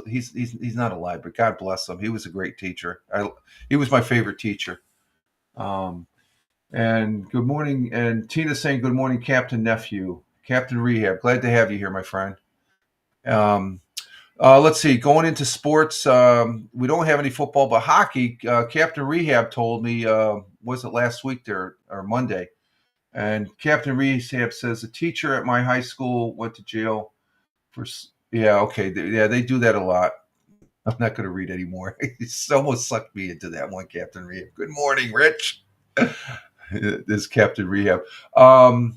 not alive, but God bless him. He was a great teacher. He was my favorite teacher. And good morning. And Tina saying, good morning, Captain Nephew. Captain Rehab. Glad to have you here, my friend. Let's see. Going into sports, we don't have any football, but hockey. Captain Rehab told me, was it last week or Monday? And Captain Rehab says a teacher at my high school went to jail for. Yeah, okay. They do that a lot. I'm not going to read anymore. It's almost sucked me into that one, Captain Rehab. Good morning, Rich. This is Captain Rehab. What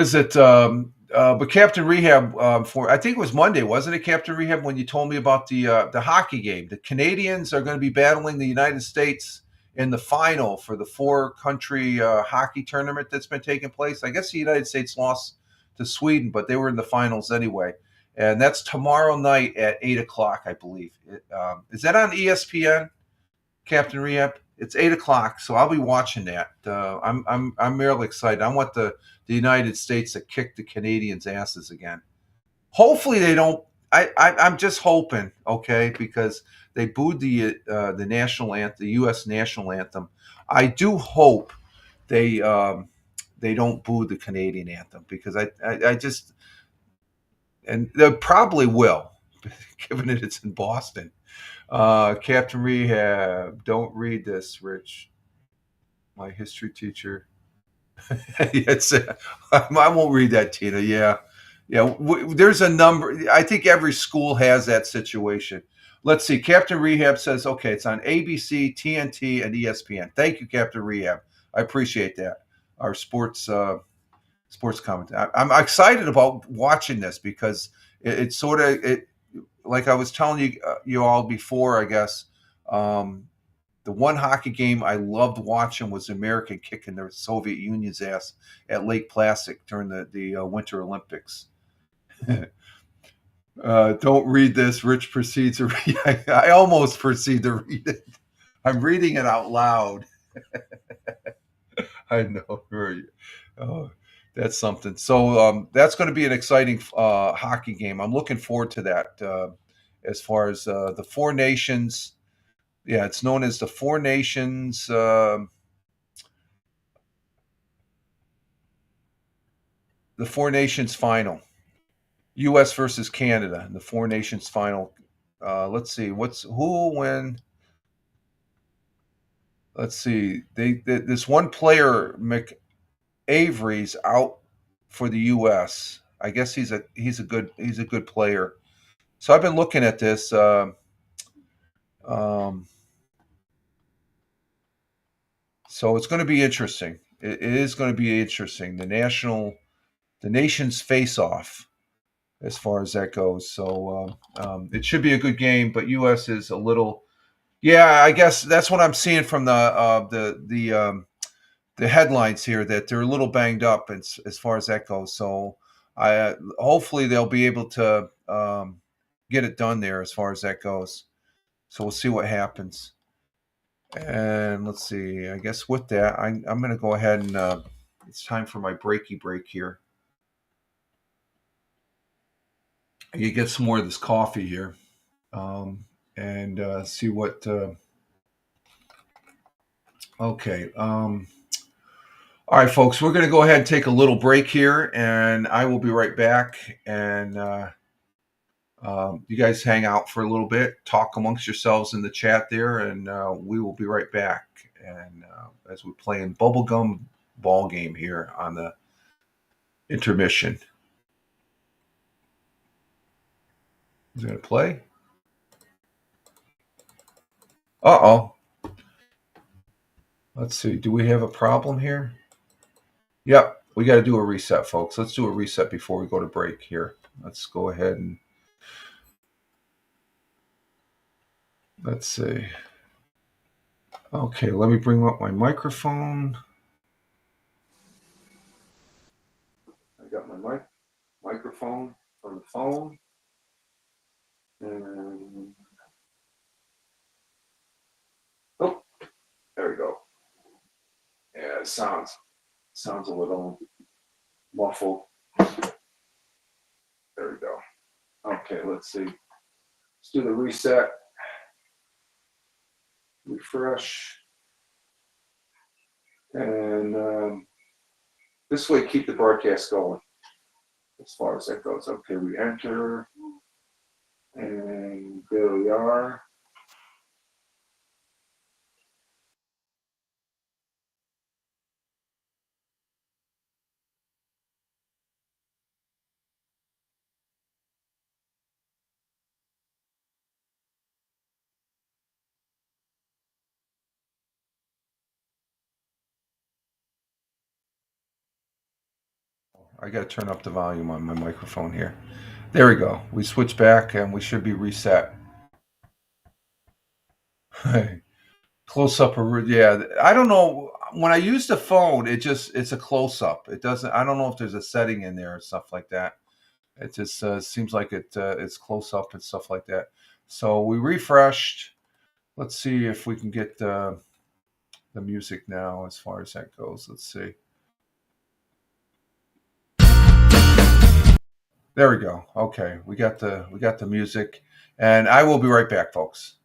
is it? But Captain Rehab, I think it was Monday, wasn't it, Captain Rehab, when you told me about the hockey game? The Canadians are going to be battling the United States in the final for the 4-country hockey tournament that's been taking place. I guess the United States lost to Sweden, but they were in the finals anyway. And that's tomorrow night at 8:00, I believe. Is that on ESPN, Captain Rehab? It's 8:00, so I'll be watching that. I'm really excited. I want the United States to kick the Canadians' asses again. Hopefully they don't. I'm just hoping, okay, because they booed the national anthem, the U.S. national anthem. I do hope they don't boo the Canadian anthem, because I just, and they probably will, given it it's in Boston. Captain Rehab, don't read this, Rich. My history teacher. It's, I won't read that, Tina. Yeah. Yeah. There's a number. I think every school has that situation. Let's see. Captain Rehab says, okay, it's on ABC, TNT, and ESPN. Thank you, Captain Rehab. I appreciate that. Our sports comment. I'm excited about watching this because it's sort of like I was telling you all before, I guess. The one hockey game I loved watching was American kicking the Soviet Union's ass at Lake Placid during the Winter Olympics. Don't read this. Rich proceeds to read. I almost proceed to read it. I'm reading it out loud. I know. Oh, that's something. So that's going to be an exciting hockey game. I'm looking forward to that. As far as the Four Nations. Yeah, it's known as the Four Nations. The Four Nations final, U.S. versus Canada, the Four Nations final. Let's see, who when. Let's see, this one player McAvery's out for the U.S. I guess he's a good player. So I've been looking at this. So it's going to be interesting. It is going to be interesting. The nation's face-off, as far as that goes. So it should be a good game. But U.S. is a little, yeah. I guess that's what I'm seeing from the headlines here, that they're a little banged up as far as that goes. So hopefully they'll be able to get it done there as far as that goes. So we'll see what happens. And let's see, I guess with that, I'm going to go ahead and it's time for my breaky break here. You get some more of this coffee here and see what. Okay. All right, folks, we're going to go ahead and take a little break here, and I will be right back. And you guys hang out for a little bit, talk amongst yourselves in the chat there, and we will be right back. And as we play in bubblegum ball game here on the intermission. Is it going to play? Uh-oh. Let's see. Do we have a problem here? Yep. We got to do a reset, folks. Let's do a reset before we go to break here. Let's go ahead and let's see. Okay, let me bring up my microphone. I got my microphone on the phone. And oh, there we go. Yeah, it sounds a little muffled. There we go. Okay, let's see. Let's do the reset. Refresh. And this way, keep the broadcast going as far as that goes. Okay, we enter. And there we are. I got to turn up the volume on my microphone here. There we go. We switch back and we should be reset. Close up, yeah. I don't know. When I use the phone, it's a close up. It doesn't. I don't know if there's a setting in there or stuff like that. It just seems like it's close up and stuff like that. So we refreshed. Let's see if we can get the music now as far as that goes. Let's see. There we go. Okay, we got the music, and I will be right back, folks.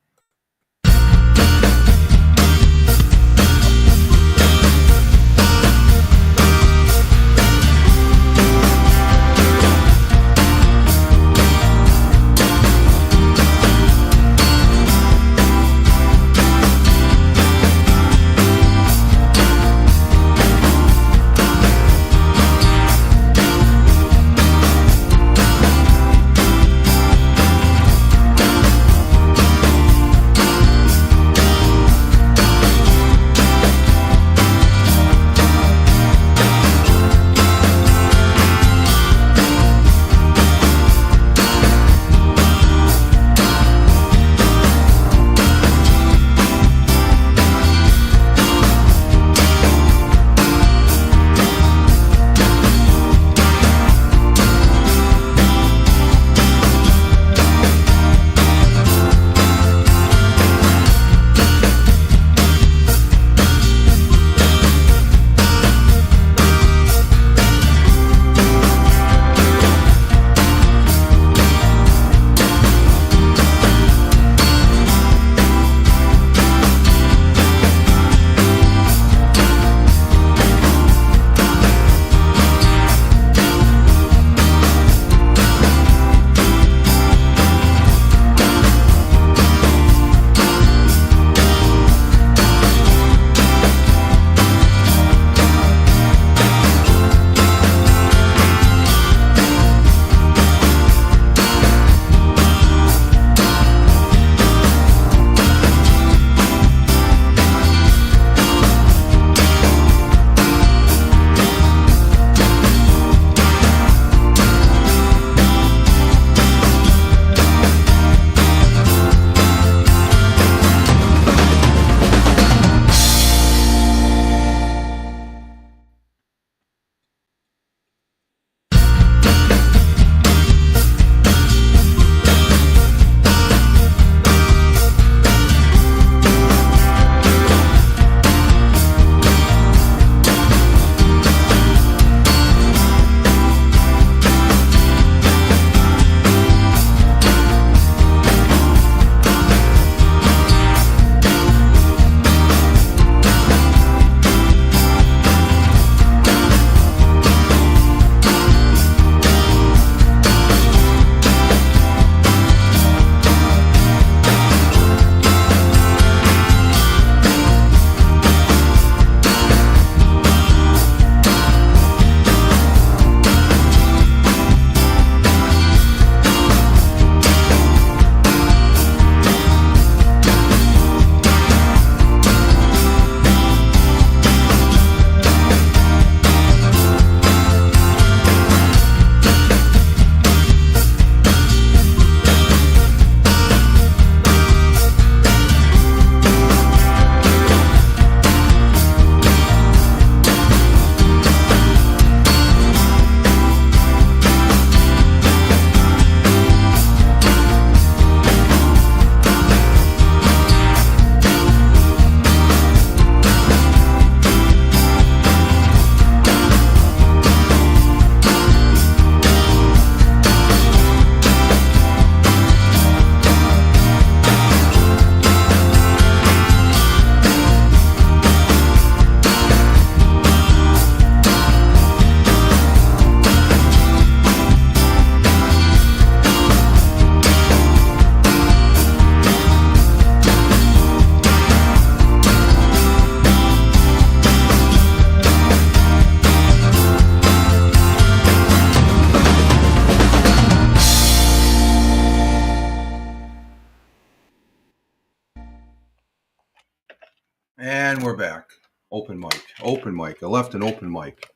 And we're back. Open mic. Open mic. I left an open mic.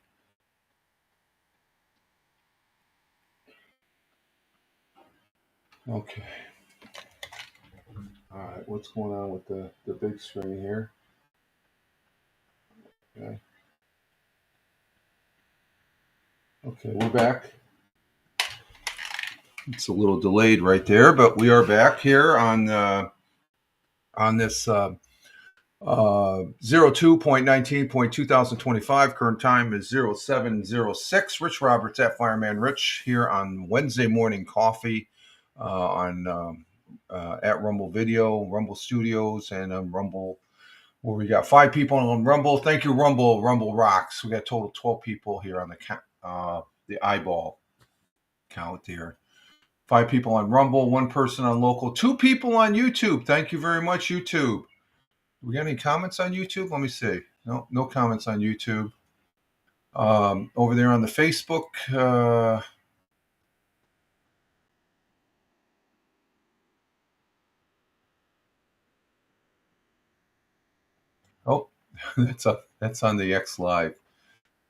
Okay. All right. What's going on with the big screen here? Okay. Okay, we're back. It's a little delayed right there, but we are back here on this 02.19.2025. Current time is 0706. Rich Roberts at Fireman Rich here on Wednesday morning coffee at Rumble Video, Rumble Studios, and Rumble, where we got 5 people on Rumble. Thank you, Rumble. Rumble rocks. We got total 12 people here on the eyeball count here. 5 people on Rumble, 1 person on local, 2 people on YouTube. Thank you very much, YouTube. We got any comments on YouTube? Let me see. No comments on YouTube. Over there on the Facebook, that's on the X Live.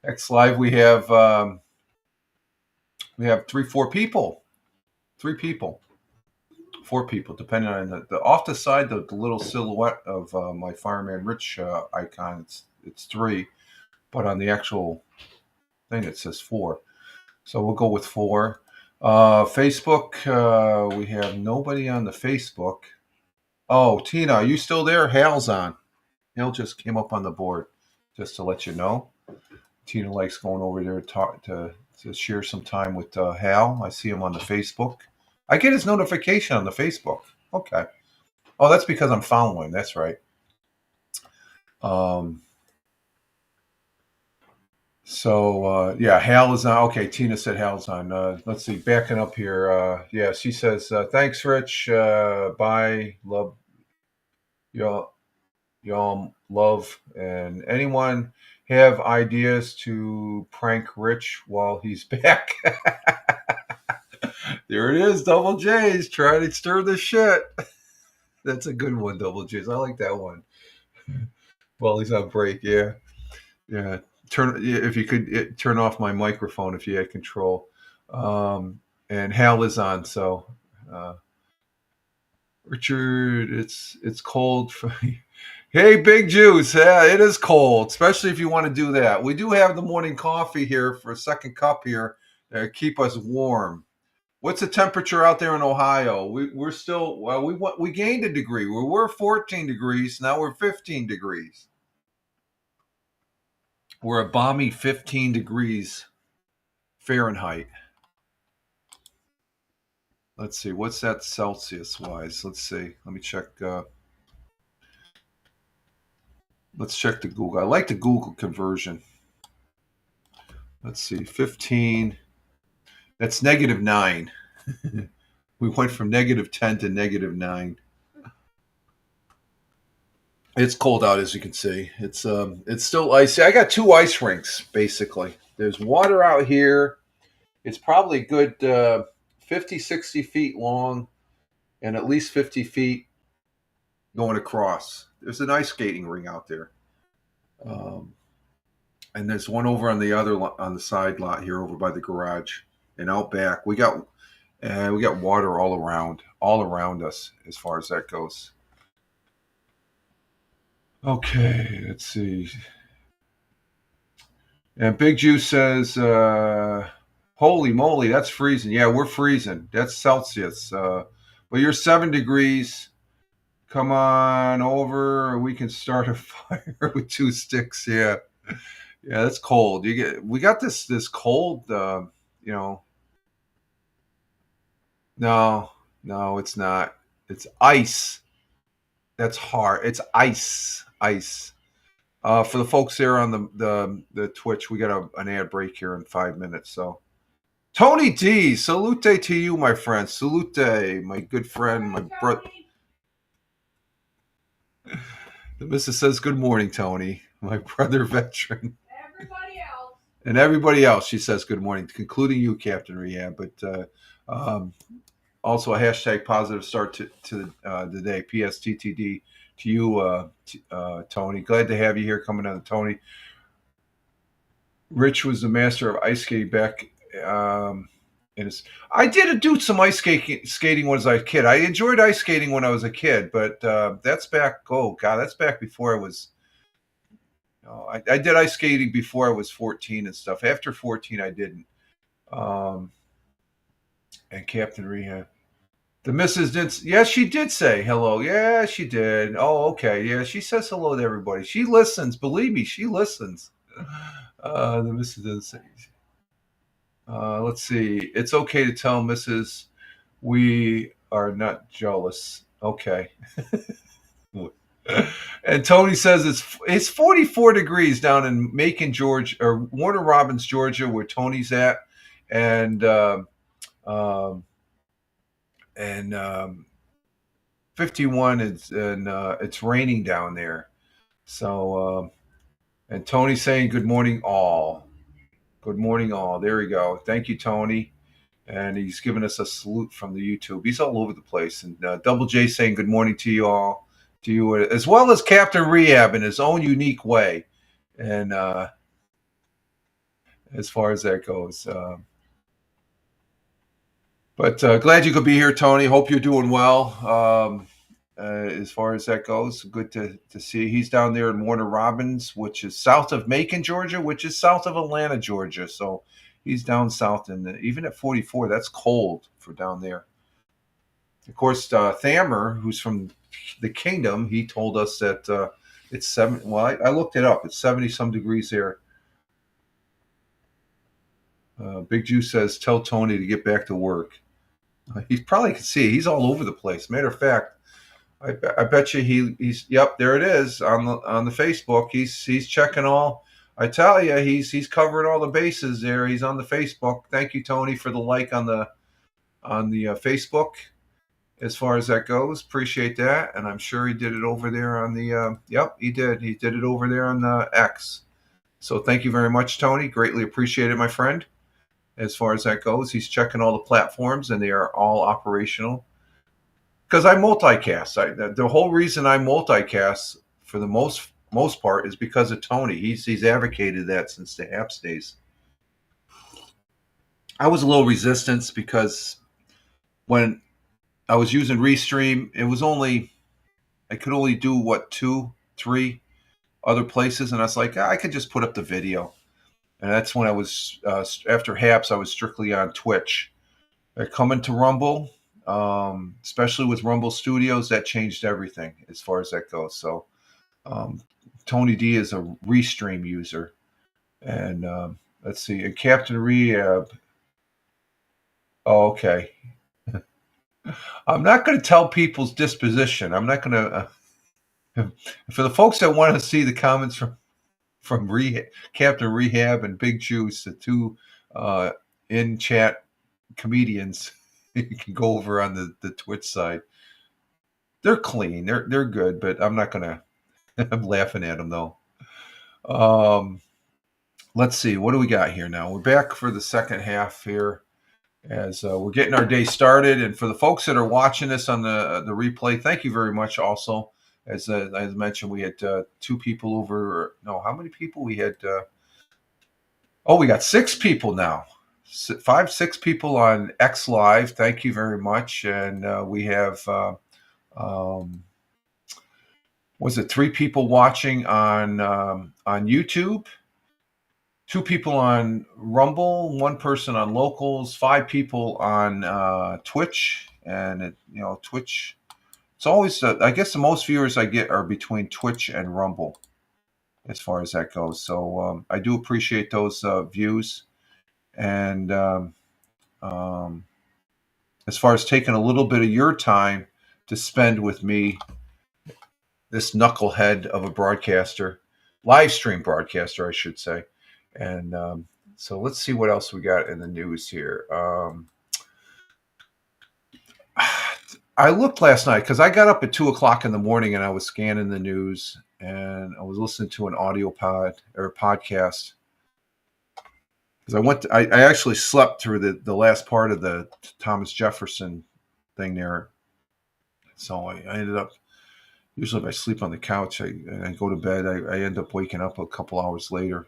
X Live, we have 3-4 people. 3 people. 4 people, depending on the off the side, the little silhouette of my Fireman Rich icon. It's 3, but on the actual thing it says 4. So we'll go with 4. Facebook, we have nobody on the Facebook. Oh, Tina, are you still there? Hal's on. Hal just came up on the board, just to let you know. Tina likes going over there to share some time with Hal. I see him on the Facebook. I get his notification on the Facebook. Okay. Oh, that's because I'm following. That's right. Yeah, Hal is on. Okay, Tina said Hal's on. Let's see, backing up here. Yeah, she says, thanks, Rich. Bye. Love y'all love. And anyone have ideas to prank Rich while he's back? There it is, Double J's. Try to stir the shit. That's a good one, Double J's. I like that one. While he's on break, yeah. If you could turn off my microphone if you had control. And Hal is on, so Richard, it's cold. Hey, Big Juice, yeah, it is cold, especially if you want to do that. We do have the morning coffee here for a second cup here to keep us warm. What's the temperature out there in Ohio? We're still, we gained a degree. We were 14 degrees. Now we're 15 degrees. We're a balmy 15 degrees Fahrenheit. Let's see. What's that Celsius-wise? Let's see. Let me check. Let's check the Google. I like the Google conversion. Let's see. 15. That's -9. We went from -10 to -9. It's cold out, as you can see. It's still icy. I got 2 ice rinks, basically. There's water out here. It's probably a good 50, 60 feet long and at least 50 feet going across. There's an ice skating ring out there. And there's one over on the side lot here over by the garage. And out back, we got water all around us as far as that goes. Okay, let's see. And Big Juice says, holy moly, that's freezing. Yeah, we're freezing. That's Celsius. But you're 7 degrees. Come on over. We can start a fire with 2 sticks. Yeah. Yeah, that's cold. We got this cold, No, it's not. It's ice. That's hard. It's ice. For the folks there on the Twitch, we got an ad break here in 5 minutes. So, Tony D, salute to you, my friend. Salute, my good friend, my brother. The missus says, good morning, Tony, my brother veteran. Everybody else, she says good morning, concluding you, Captain Rehab. But also a hashtag positive start to the day, PSTTD to you, Tony. Glad to have you here coming on, Tony. Rich was the master of ice skating back. I did do some ice skating when I was a kid. I enjoyed ice skating when I was a kid, but that's back. Oh God, that's back before I was. I did ice skating before I was 14 and stuff. After 14, I didn't. And Captain Rehab. The missus did. Yeah, she did say hello. Yeah, she did. Oh, okay. Yeah, she says hello to everybody. She listens. Believe me, she listens. The missus didn't say. Let's see. It's okay to tell Mrs. We are not jealous. Okay. And Tony says it's 44 degrees down in Macon, Georgia, or Warner Robins, Georgia, where Tony's at, and 51 is, and it's raining down there. So and Tony's saying good morning all. Good morning all. There we go. Thank you, Tony. And he's giving us a salute from the YouTube. He's all over the place. And Double J saying good morning to you all, to you, as well as Captain Rehab in his own unique way. And as far as that goes. But glad you could be here, Tony. Hope you're doing well. As far as that goes, good to see. He's down there in Warner Robins, which is south of Macon, Georgia, which is south of Atlanta, Georgia. So he's down south, and even at 44, that's cold for down there. Of course, Thamer, who's from the Kingdom, he told us that it's 7. Well, I looked it up. It's 70-some degrees there. Big Jew says, tell Tony to get back to work. He probably can see. He's all over the place. Matter of fact, I bet you he's yep, there it is on the Facebook. He's checking all. I tell you, he's covering all the bases there. He's on the Facebook. Thank you, Tony, for the like on the Facebook. As far as that goes, appreciate that, and I'm sure he did it over there on the. Yep, he did. He did it over there on the X. So thank you very much, Tony. Greatly appreciate it, my friend. As far as that goes, he's checking all the platforms, and they are all operational. Because I multicast. The whole reason I multicast for the most part is because of Tony. He's advocated that since the apps days. I was a little resistance because when I was using Restream, it was I could only do 2, 3 other places, and I was like, I could just put up the video. And that's when I was after Haps, I was strictly on Twitch. Coming to Rumble. Especially with Rumble Studios, that changed everything as far as that goes. So Tony D is a Restream user. And let's see, and Captain Rehab. Oh, okay. I'm not going to tell people's disposition. I'm not going to. For the folks that want to see the comments from Captain Rehab and Big Juice, the two in chat comedians. You can go over on the Twitch side. They're clean. They're good, but I'm not gonna. I'm laughing at them though. Let's see. What do we got here now? We're back for the second half here, as we're getting our day started. And for the folks that are watching this on the replay, thank you very much. Also, as mentioned, we had 2 people over. No, how many people we had? We got 6 people now. 5, 6 people on X Live. Thank you very much. And we have, was it 3 people watching on YouTube, 2 people on Rumble, 1 person on Locals, 5 people on Twitch. And Twitch. It's always I guess the most viewers I get are between Twitch and Rumble, as far as that goes. So I do appreciate those views. And as far as taking a little bit of your time to spend with me, this knucklehead of a broadcaster, live stream broadcaster, I should say. And so let's see what else we got in the news here. I looked last night because I got up at 2:00 in the morning and I was scanning the news and I was listening to an audio podcast. Because I actually slept through the last part of the Thomas Jefferson thing there. So I ended up Usually, if I sleep on the couch and I go to bed, I end up waking up a couple hours later.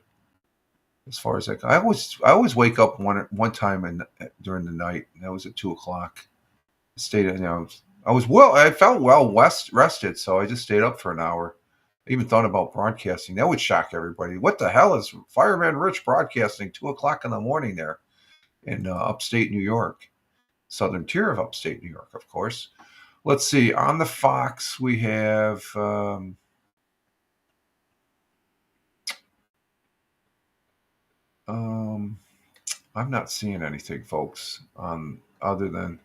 As far as I always wake up one time during the night, and that was at 2 o'clock. Stayed, I felt rested, so I just stayed up for an hour. I even thought about broadcasting. That would shock everybody. What the hell is Fireman Rich broadcasting 2 o'clock in the morning there in upstate New York, southern tier of upstate New York, of course. Let's see. On the Fox, we have. I'm not seeing anything, folks, other than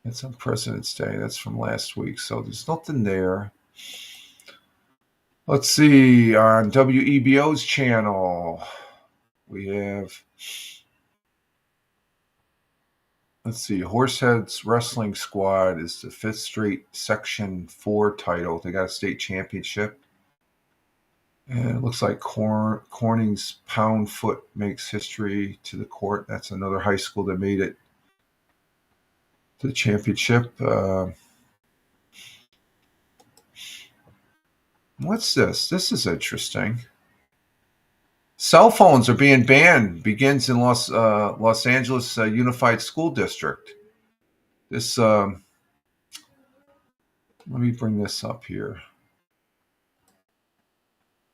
it's on President's Day. That's from last week, so there's nothing there. Let's see. On WEBO's channel, we have. Let's see. Horseheads Wrestling Squad is the 5th straight Section 4 title. They got a state championship. And it looks like Corning's Pound Foot makes history to the court. That's another high school that made it to the championship. What's this? This is interesting. Cell phones are being banned. Begins in Los Angeles Unified School District. This. Let me bring this up here.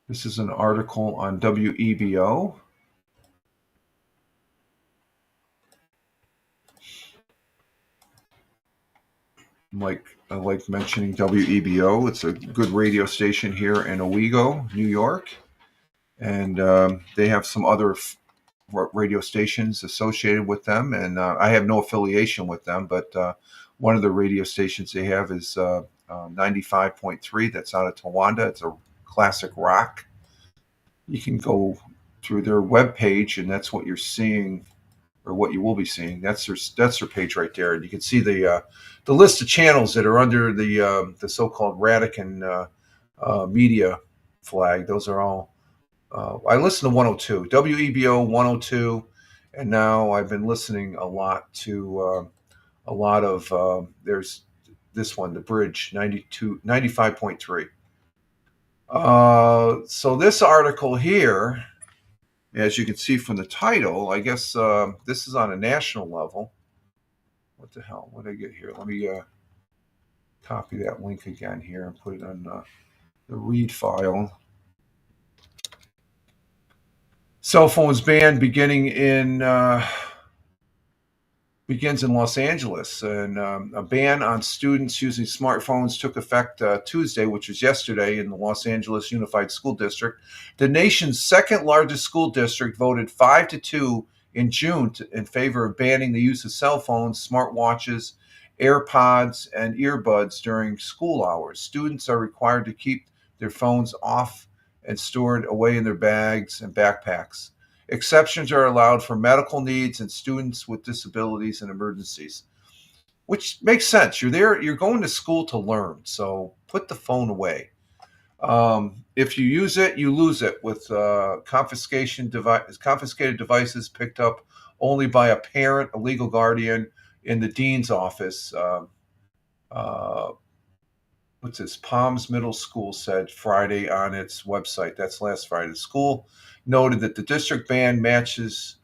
This is an article on WEBO. I like mentioning WEBO. It's a good radio station here in Owego, New York. And they have some other radio stations associated with them. And I have no affiliation with them, but one of the radio stations they have is 95.3. That's out of Towanda. It's a classic rock. You can go through their webpage, and that's what you're seeing, or what you will be seeing. That's their page right there, and you can see the list of channels that are under the so-called Radican media flag. Those are all. I listen to 102, WEBO 102, and now I've been listening a lot to a lot of. There's this one, the Bridge 95.3. So this article here, as you can see from the title, I guess this is on a national level. What the hell? What did I get here? Let me copy that link again here and put it on the read file. Cell phones ban begins in Los Angeles, and a ban on students using smartphones took effect Tuesday, which was yesterday, in the Los Angeles Unified School District. The nation's second largest school district voted 5-2 in June in favor of banning the use of cell phones, smartwatches, AirPods, and earbuds during school hours. Students are required to keep their phones off and stored away in their bags and backpacks. Exceptions are allowed for medical needs and students with disabilities and emergencies, which makes sense. You're going to school to learn, so put the phone away. If you use it, you lose it, with confiscated devices picked up only by a parent, a legal guardian, in the dean's office. What's this? Palms Middle School said Friday on its website. That's last Friday. The school noted that the district ban matched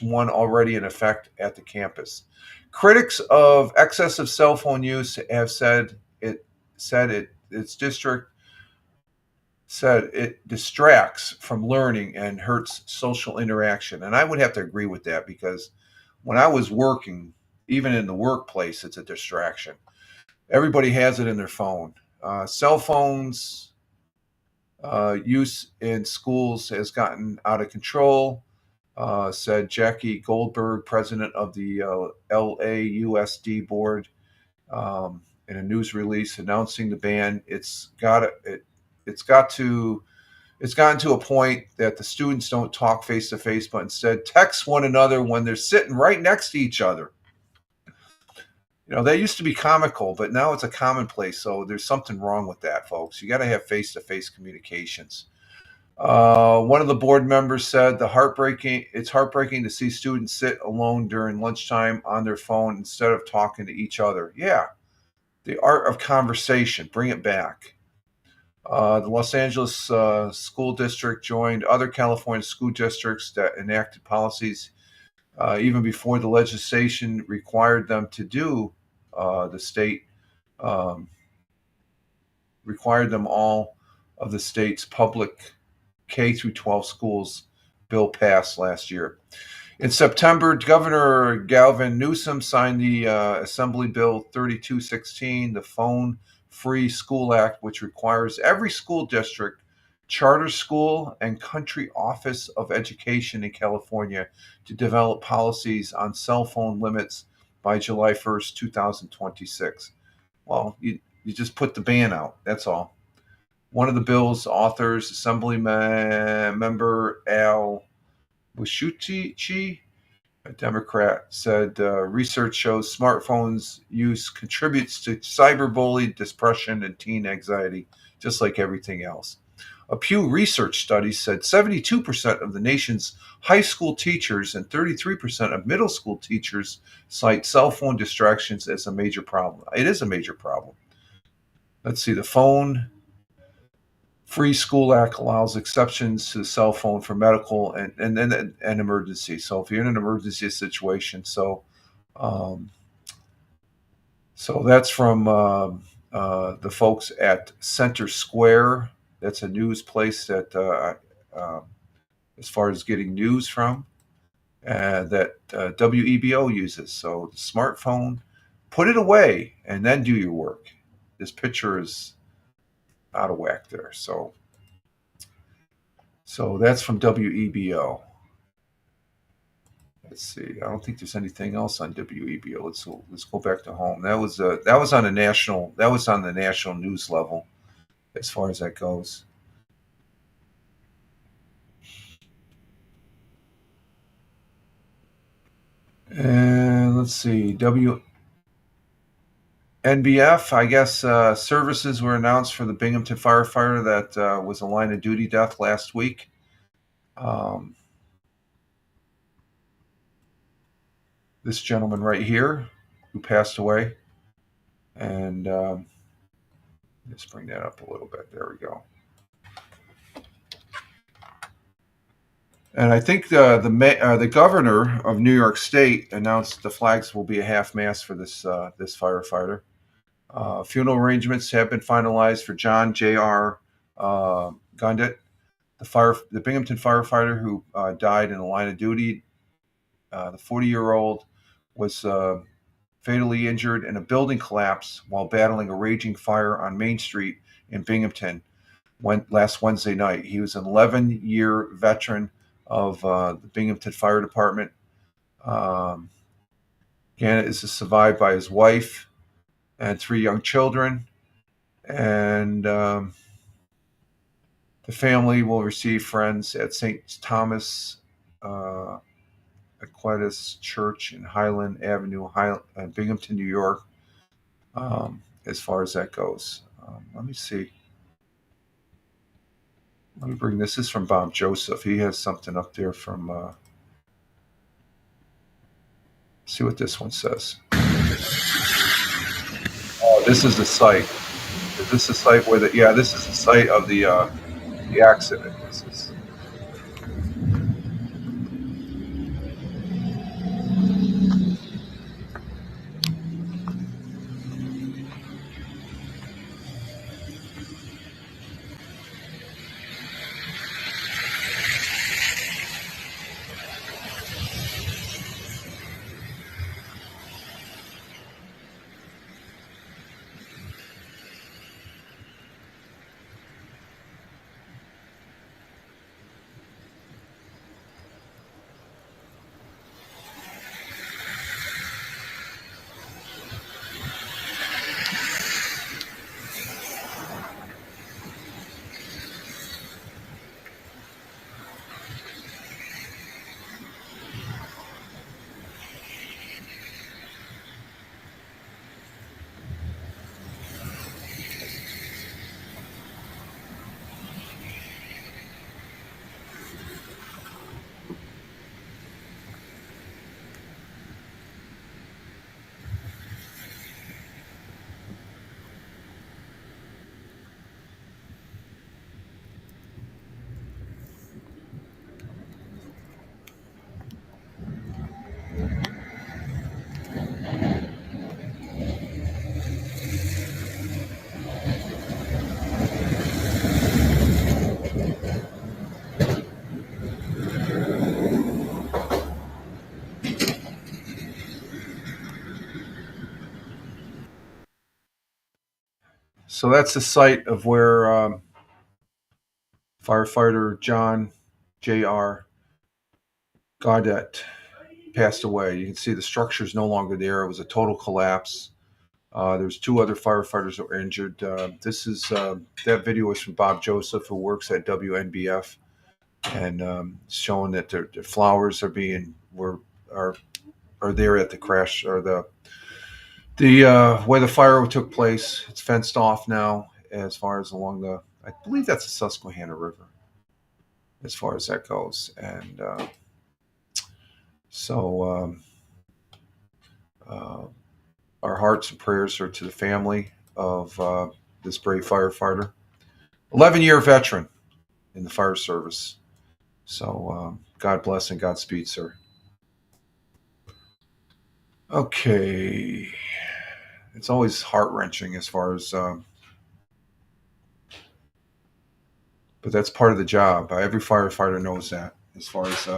one already in effect at the campus. Critics of excessive cell phone use have said its district said it distracts from learning and hurts social interaction. And I would have to agree with that, because when I was working, even in the workplace, it's a distraction. Everybody has it in their phone. Cell phones use in schools has gotten out of control, said Jackie Goldberg, president of the LAUSD board, in a news release announcing the ban. It's gotten to a point that the students don't talk face to face, but instead text one another when they're sitting right next to each other. That used to be comical, but now it's a commonplace. So there's something wrong with that, folks. You got to have face-to-face communications. One of the board members said it's heartbreaking to see students sit alone during lunchtime on their phone instead of talking to each other. Yeah, The art of conversation. Bring it back. The Los Angeles School District joined other California school districts that enacted policies even before the legislation required them to do. The state um, required them all of the state's public K through 12 schools bill passed last year. In September, Governor Gavin Newsom signed the Assembly Bill 3216, the Phone Free School Act, which requires every school district, charter school, and country office of education in California to develop policies on cell phone limits by July 1st, 2026. Well, you just put the ban out, that's all. One of the bill's authors, Member Al Bushuchi, a Democrat, said research shows smartphones use contributes to cyberbullying, depression, and teen anxiety, just like everything else. A Pew Research study said 72% of the nation's high school teachers and 33% of middle school teachers cite cell phone distractions as a major problem. It is a major problem. Let's see, the Phone Free School Act allows exceptions to the cell phone for medical and emergency. So if you're in an emergency situation, so that's from the folks at Center Square. That's a news place that, as far as getting news from, that WEBO uses. So the smartphone, put it away and then do your work. This picture is out of whack there. So that's from WEBO. Let's see. I don't think there's anything else on WEBO. Let's go back to home. That was on the national news level, as far as that goes. And let's see. NBF, I guess services were announced for the Binghamton firefighter that was a line of duty death last week. This gentleman right here who passed away. And let's bring that up a little bit. There we go. And I think the governor of New York State announced the flags will be a half mast for this firefighter. Funeral arrangements have been finalized for John J.R. Gundit, the Binghamton firefighter who died in the line of duty. The 40-year-old was fatally injured in a building collapse while battling a raging fire on Main Street in Binghamton last Wednesday night. He was an 11-year veteran of the Binghamton Fire Department. Gannett is survived by his wife and 3 young children. And the family will receive friends at St. Thomas Aquinas Church in Highland Avenue, Binghamton, New York, as far as that goes. Let me see. Let me bring this. This is from Bob Joseph. He has something up there from. See what this one says. Oh, this is the site. Is this the site where the? Yeah, this is the site of the accident. This is. So that's the site of where firefighter John J.R. Gaudet passed away. You can see the structure is no longer there. It was a total collapse. There's two other firefighters that were injured. This is that video is from Bob Joseph, who works at WNBF, and showing that their flowers are there at the crash or the where the fire took place. It's fenced off now, as far as along the. I believe that's the Susquehanna River, as far as that goes, and so. Our hearts and prayers are to the family of this brave firefighter, 11-year veteran in the fire service. So God bless and Godspeed, sir. Okay. It's always heart-wrenching as far as, but that's part of the job. Every firefighter knows that. As far as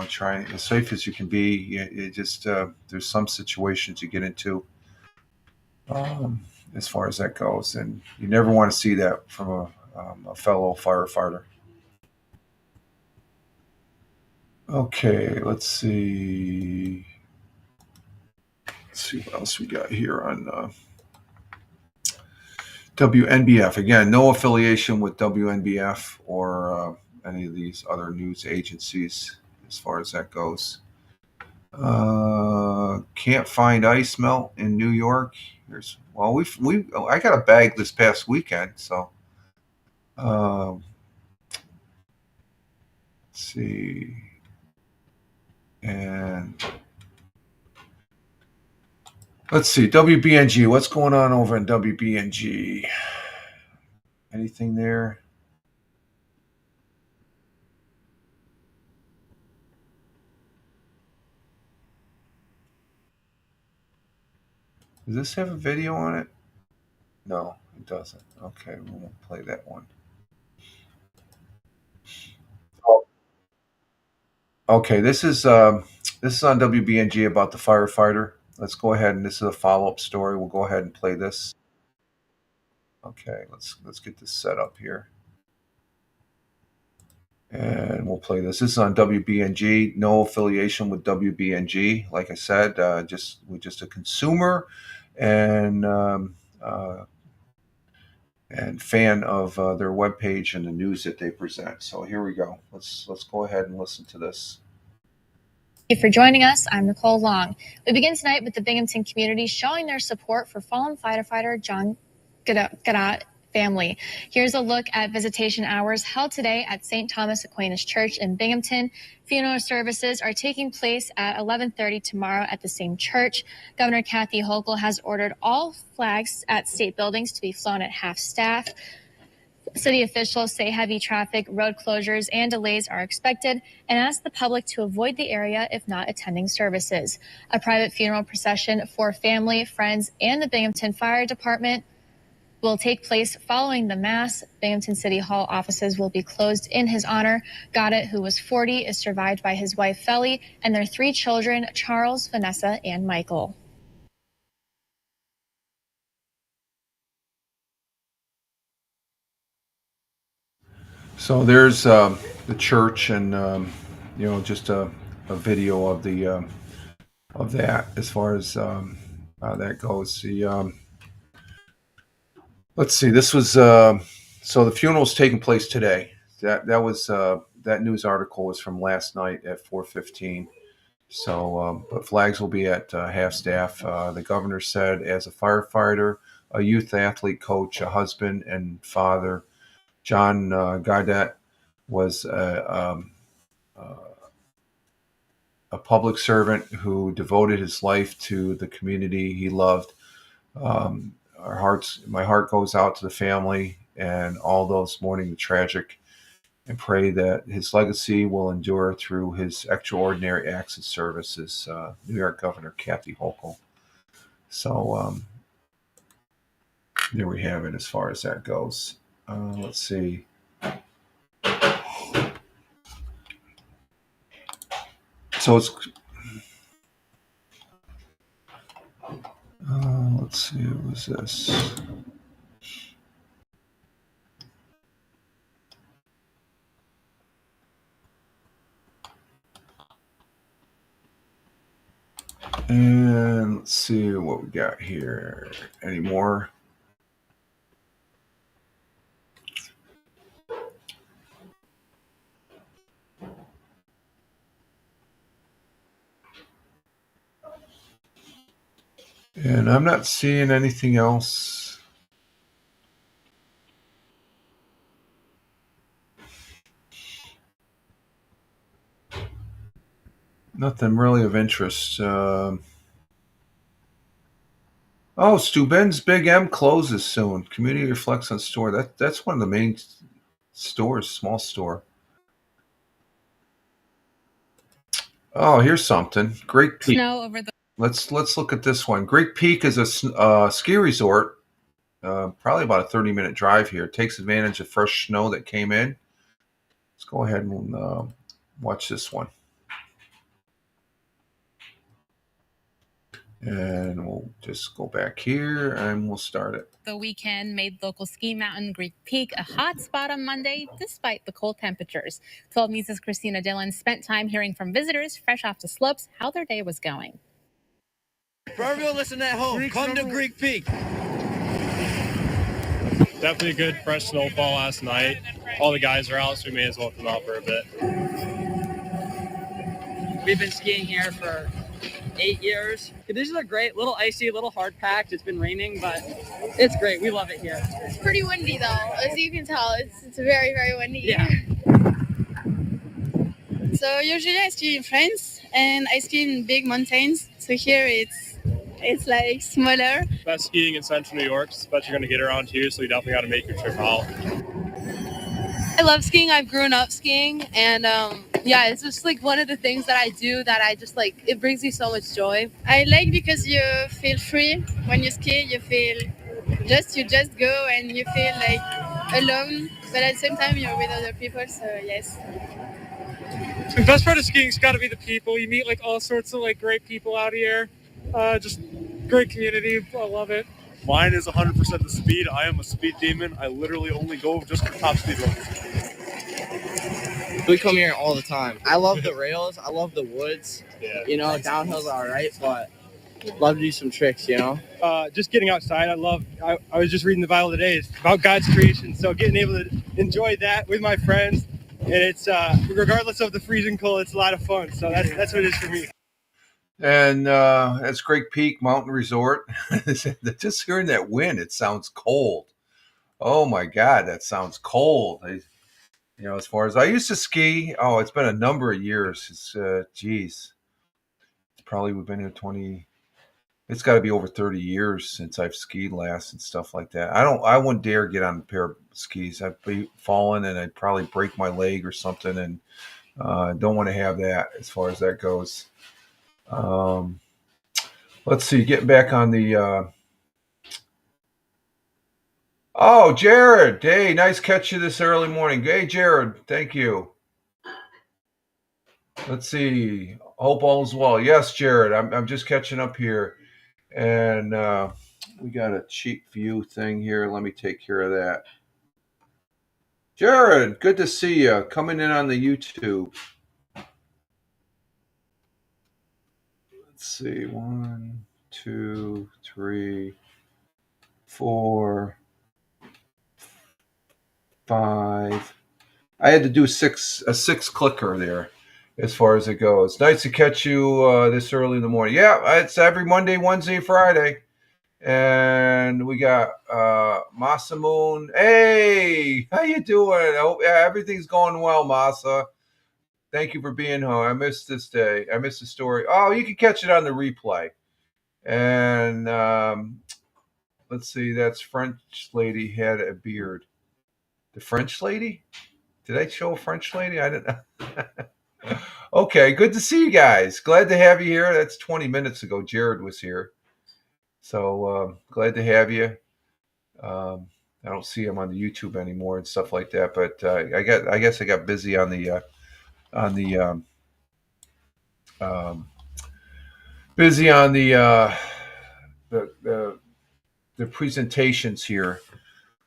trying as safe as you can be, it just there's some situations you get into. As far as that goes, and you never want to see that from a fellow firefighter. Okay, let's see. Let's see what else we got here on WNBF. Again, no affiliation with WNBF or any of these other news agencies as far as that goes. Can't find ice melt in New York. I got a bag this past weekend, so let's see. And let's see, WBNG. What's going on over in WBNG? Anything there? Does this have a video on it? No, it doesn't. Okay, we won't play that one. Okay, this is on WBNG about the firefighter. Let's go ahead, and this is a follow-up story. We'll go ahead and play this. Okay, let's get this set up here, and we'll play this. This is on WBNG. No affiliation with WBNG. Like I said, we're just a consumer, and fan of their webpage and the news that they present. So here we go. Let's go ahead and listen to this. Thank you for joining us. I'm Nicole Long. We begin tonight with the Binghamton community showing their support for fallen firefighter John Gadat family. Here's a look at visitation hours held today at St. Thomas Aquinas Church in Binghamton. Funeral services are taking place at 11:30 tomorrow at the same church. Governor Kathy Hochul has ordered all flags at state buildings to be flown at half staff. City officials say heavy traffic, road closures, and delays are expected and ask the public to avoid the area if not attending services. A private funeral procession for family, friends, and the Binghamton Fire Department will take place following the Mass. Binghamton City Hall offices will be closed in his honor. Goddard, who was 40, is survived by his wife, Felly, and their 3 children, Charles, Vanessa, and Michael. So there's the church, and just a video of the of that as far as that goes. Let's see. This was so the funeral's taking place today. That news article was from last night at 4:15. So, but flags will be at half staff. The governor said, as a firefighter, a youth athlete coach, a husband and father, John Gaudet was a public servant who devoted his life to the community he loved. My heart goes out to the family and all those mourning the tragic, and pray that his legacy will endure through his extraordinary acts of service, as New York Governor Kathy Hochul. So there we have it as far as that goes. Let's see. So it's let's see, what was this? And let's see what we got here. Any more? And I'm not seeing anything else. Nothing really of interest. Steuben's Big M closes soon. Community reflects on store. That's one of the main stores, small store. Oh, here's something. Great Peak. Snow over the Let's look at this one. Great Peak is a ski resort. Probably about a 30-minute drive here. It takes advantage of fresh snow that came in. Let's go ahead and watch this one. And we'll just go back here and we'll start it. The weekend made local ski mountain Greek Peak a hot spot on Monday, despite the cold temperatures. 12 News' Christina Dillon spent time hearing from visitors fresh off the slopes how their day was going. For everyone listening at home, come to Greek Peak. Definitely a good fresh snowfall last night. All the guys are out, so we may as well come out for a bit. We've been skiing here for 8 years. Conditions are great, a little icy, a little hard packed. It's been raining, but it's great. We love it here. It's pretty windy though, as you can tell. It's very, very windy. Yeah. So usually I ski in France and I ski in big mountains. So here it's like smaller. Best skiing in central New York, especially going to get around here, so you definitely got to make your trip out. I love skiing. I've grown up skiing, and it's just like one of the things that I do that I just like. It brings me so much joy. I like because you feel free when you ski. You just go and you feel like alone, but at the same time you're with other people. So yes. The best part of skiing's got to be the people. You meet like all sorts of like great people out here. Just great community. I love it. Mine is 100% the speed. I am a speed demon. I literally only go just for top speed runs. We come here all the time. I love the rails. I love the woods. Yeah. You know, downhill's all right, but love to do some tricks, you know? Just getting outside. I was just reading the Bible today. It's about God's creation. So getting able to enjoy that with my friends. And it's, regardless of the freezing cold, it's a lot of fun. So that's what it is for me. And that's Great Peak Mountain Resort. Just hearing that wind, it sounds cold. Oh my God, that sounds cold. As far as I used to ski, it's been a number of years. It's probably we've been here 20. It's got to be over 30 years since I've skied last and stuff like that. I wouldn't dare get on a pair of skis. I'd be falling and I'd probably break my leg or something, and don't want to have that as far as that goes. Let's see, getting back on the Jared, hey, nice catch you this early morning. Hey Jared, thank you. Let's see, hope all is well. Yes, Jared, I'm just catching up here, and we got a cheap view thing here. Let me take care of that. Jared, good to see you coming in on the YouTube. Let's see, 1, 2, 3, 4, 5. I had to do a six clicker there as far as it goes. Nice to catch you this early in the morning. Yeah, it's every Monday, Wednesday, and Friday. And we got Masamoon. Hey, how you doing? I hope everything's going well, Masa. Thank you for being home. I missed this day. I missed the story. Oh, you can catch it on the replay. And let's see, that's French lady had a beard. The French lady? Did I show a French lady? I didn't know. Okay, good to see you guys. Glad to have you here. That's 20 minutes ago. Jared was here. So glad to have you. I don't see him on the YouTube anymore and stuff like that. But I guess I got busy on the presentations here.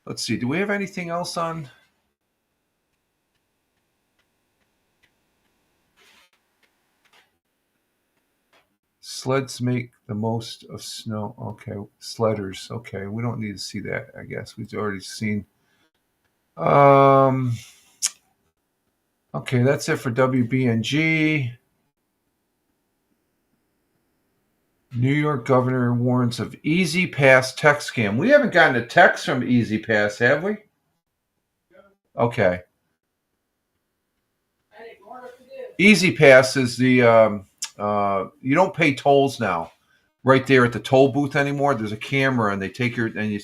Let's see. Do we have anything else on? Sleds make the most of snow. Okay, sledders. Okay, we don't need to see that. I guess we've already seen. Okay, that's it for WBNG. New York governor warns of Easy Pass text scam. We haven't gotten a text from Easy Pass, have we? Okay. Easy Pass is the you don't pay tolls now. Right there at the toll booth anymore. There's a camera, and they take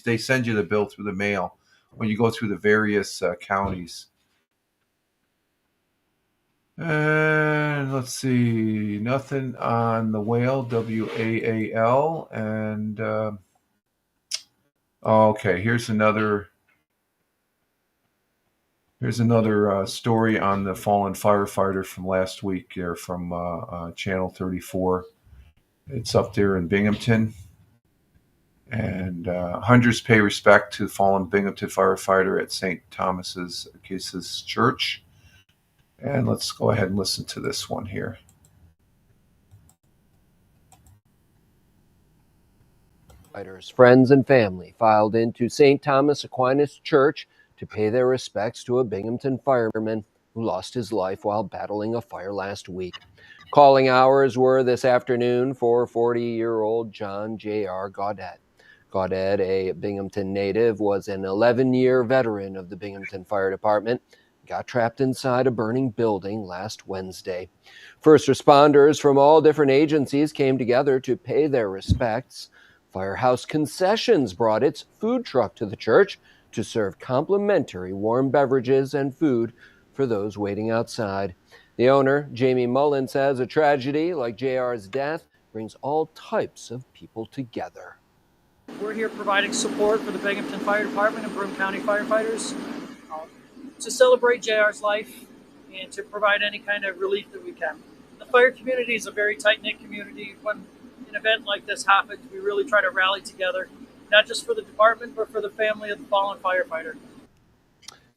they send you the bill through the mail when you go through the various counties. And let's see, nothing on the whale, WAAL, and okay. Here's another story on the fallen firefighter from last week. There from Channel 34. It's up there in Binghamton, and hundreds pay respect to the fallen Binghamton firefighter at St. Thomas's Aquinas Church. And let's go ahead and listen to this one here. Friends and family filed into St. Thomas Aquinas Church to pay their respects to a Binghamton fireman who lost his life while battling a fire last week. Calling hours were this afternoon for 40-year-old John J.R. Gaudet. Gaudet, a Binghamton native, was an 11-year veteran of the Binghamton Fire Department. Got trapped inside a burning building last Wednesday. First responders from all different agencies came together to pay their respects. Firehouse Concessions brought its food truck to the church to serve complimentary warm beverages and food for those waiting outside. The owner, Jamie Mullen, says a tragedy like JR's death brings all types of people together. We're here providing support for the Binghamton Fire Department and Broome County firefighters to celebrate JR's life and to provide any kind of relief that we can. The fire community is a very tight-knit community. When an event like this happens, we really try to rally together, not just for the department, but for the family of the fallen firefighter.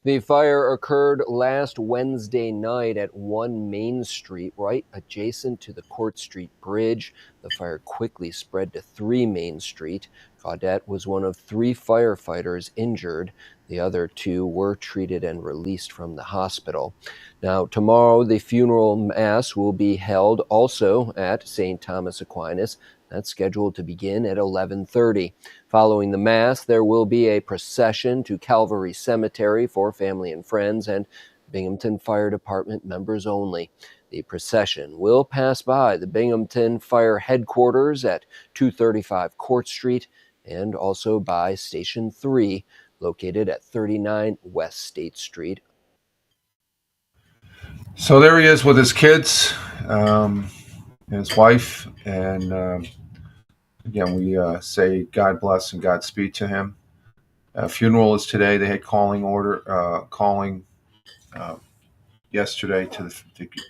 The fire occurred last Wednesday night at 1 Main Street, right adjacent to the Court Street Bridge. The fire quickly spread to 3 Main Street. Gaudet was one of 3 firefighters injured. The other 2 were treated and released from the hospital. Now, tomorrow, the funeral mass will be held also at St. Thomas Aquinas. That's scheduled to begin at 11:30. Following the Mass, there will be a procession to Calvary Cemetery for family and friends and Binghamton Fire Department members only. The procession will pass by the Binghamton Fire Headquarters at 235 Court Street and also by Station 3, located at 39 West State Street. So there he is with his kids and his wife, and again, we say God bless and Godspeed to him. Funeral is today. They had calling yesterday to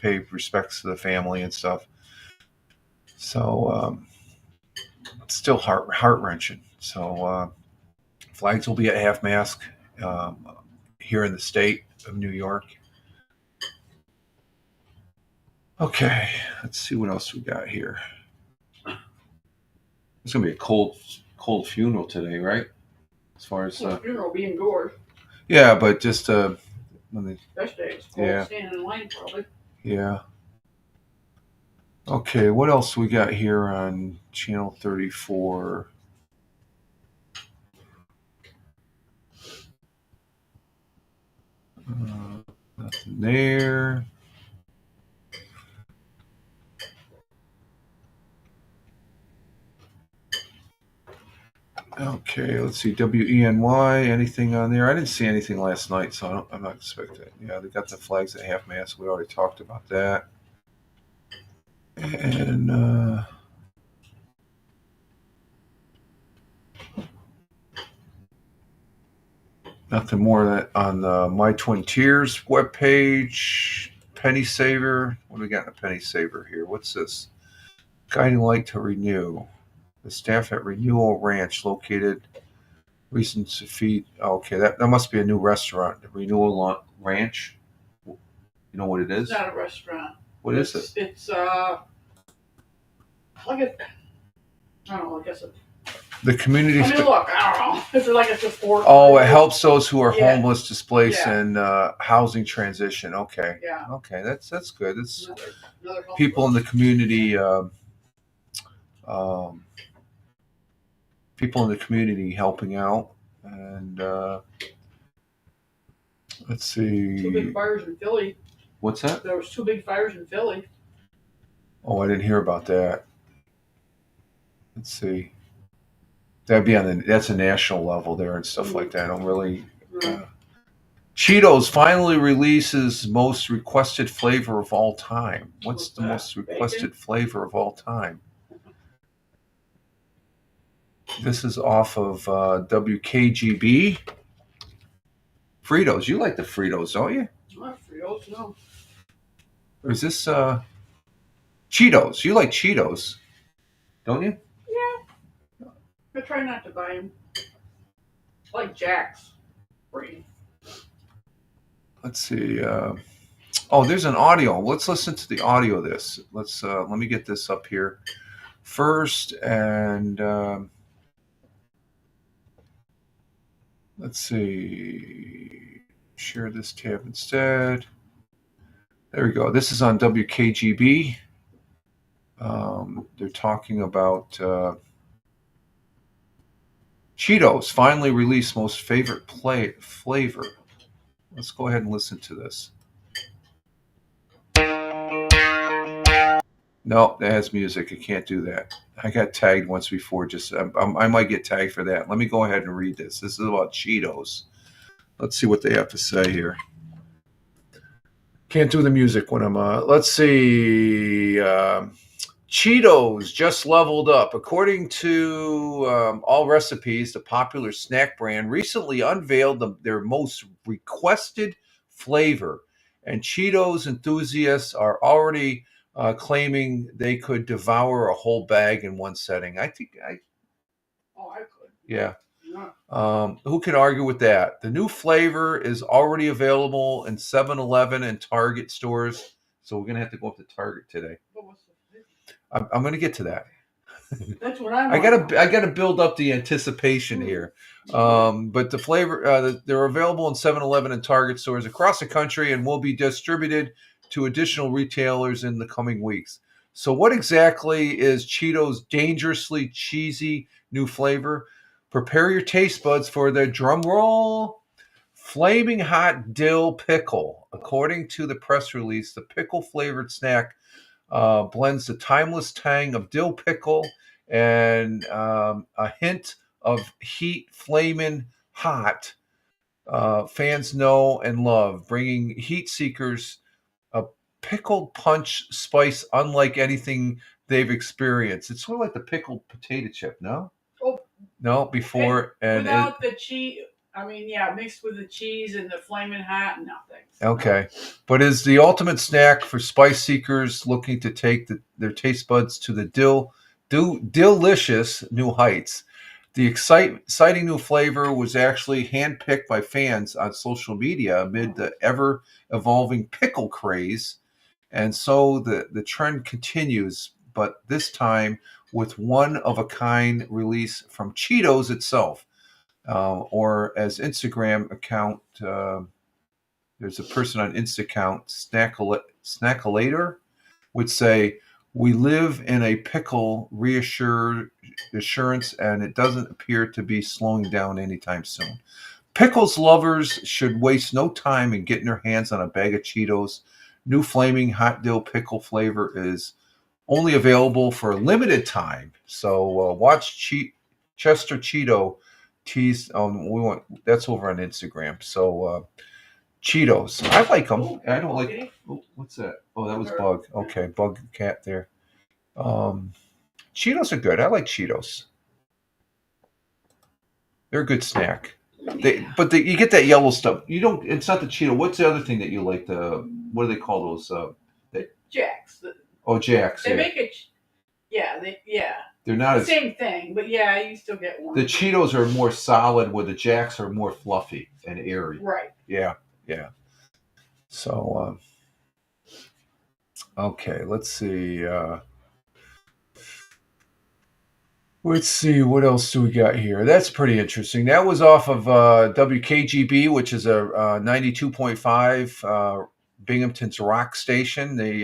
pay respects to the family and stuff. So it's still heart wrenching. So flags will be at half mast here in the state of New York. Okay, let's see what else we got here. It's gonna be a cold funeral today, right? As far as funeral will be indoors. Yeah, but just when they Yesterday it's cold, standing in line probably. Yeah. Okay, what else we got here on Channel 34? Nothing there. Okay, let's see. WENY, anything on there? I didn't see anything last night, so I'm not expecting it. Yeah, they got the flags at half mast. We already talked about that. And nothing more on the My Twin Tiers webpage. Penny Saver. What do we got in a Penny Saver here? What's this? Guiding light to renew. The staff at Renewal Ranch, located reasons to feed. Okay, that must be a new restaurant. The Renewal Ranch. You know what it is? It's not a restaurant. What is it? It's Like it, I don't know. I guess it. The community. I mean, look, I don't know. It's like it's a sport. Oh, it helps those who are Yeah. homeless, displaced, Yeah. and housing transition. Okay. Yeah. Okay, that's good. It's Another people in the community. People in the community helping out, and let's see. 2 big fires in Philly. What's that? There was 2 big fires in Philly. Oh, I didn't hear about that. Let's see. That'd be that's a national level there and stuff like that. I don't really. Cheetos finally releases most requested flavor of all time. What's the most requested flavor of all time? This is off of WKGB. Fritos. You like the Fritos, don't you? Not Fritos, no. Or is this Cheetos? You like Cheetos, don't you? Yeah. I try not to buy them. Like Jack's. Free. Let's see. Oh, there's an audio. Let's listen to the audio of this. Let me get this up here first, and let's see. Share this tab instead. There we go. This is on WKGB. They're talking about Cheetos finally released most favorite flavor. Let's go ahead and listen to this. No, that has music. I can't do that. I got tagged once before. I might get tagged for that. Let me go ahead and read this. This is about Cheetos. Let's see what they have to say here. Can't do the music when I'm let's see. Cheetos just leveled up. According to All Recipes, the popular snack brand recently unveiled their most requested flavor, and Cheetos enthusiasts are already claiming they could devour a whole bag in one setting. I think Oh, I could. yeah. Yeah. Who can argue with that? The new flavor is already available in 7-Eleven and Target stores. So we're going to have to go up to Target today. What was the I'm going to get to that. That's what I'm. I gotta build up the anticipation here. But the flavor, they're available in 7-Eleven and Target stores across the country and will be distributed to additional retailers in the coming weeks. So what exactly is Cheetos' dangerously cheesy new flavor? Prepare your taste buds for the drum roll. Flaming hot dill pickle. According to the press release, the pickle flavored snack blends the timeless tang of dill pickle and a hint of heat, flaming hot. Fans know and love, bringing heat seekers a pickled punch spice unlike anything they've experienced. It's sort of like the pickled potato chip, no? Oh, no, before and without the cheese. I mean, yeah, mixed with the cheese and the flaming hot and nothing. Okay, but is the ultimate snack for spice seekers looking to take their taste buds to the delicious new heights. The exciting new flavor was actually handpicked by fans on social media amid the ever-evolving pickle craze, and so the trend continues, but this time with one-of-a-kind release from Cheetos itself, or as Instagram account. There's a person on Instacount, Snackalator, would say, "We live in a pickle assurance, and it doesn't appear to be slowing down anytime soon." Pickles lovers should waste no time in getting their hands on a bag of Cheetos. New flaming hot dill pickle flavor is only available for a limited time. So watch Chester Cheeto tease. That's over on Instagram. So. Cheetos. I like them. I don't like. Oh, what's that? Oh, that was Bug. Okay, Bug cat there. Cheetos are good. I like Cheetos. They're a good snack. You get that yellow stuff. You don't. It's not the Cheeto. What's the other thing that you like? What do they call those? Jacks. Jacks. They make it. Yeah. They're not the same thing, but yeah, you still get one. The Cheetos are more solid, where the Jacks are more fluffy and airy. Right. Yeah. Yeah. So, okay, let's see. Let's see, what else do we got here? That's pretty interesting. That was off of WKGB, which is a 92.5 Binghamton's rock station. They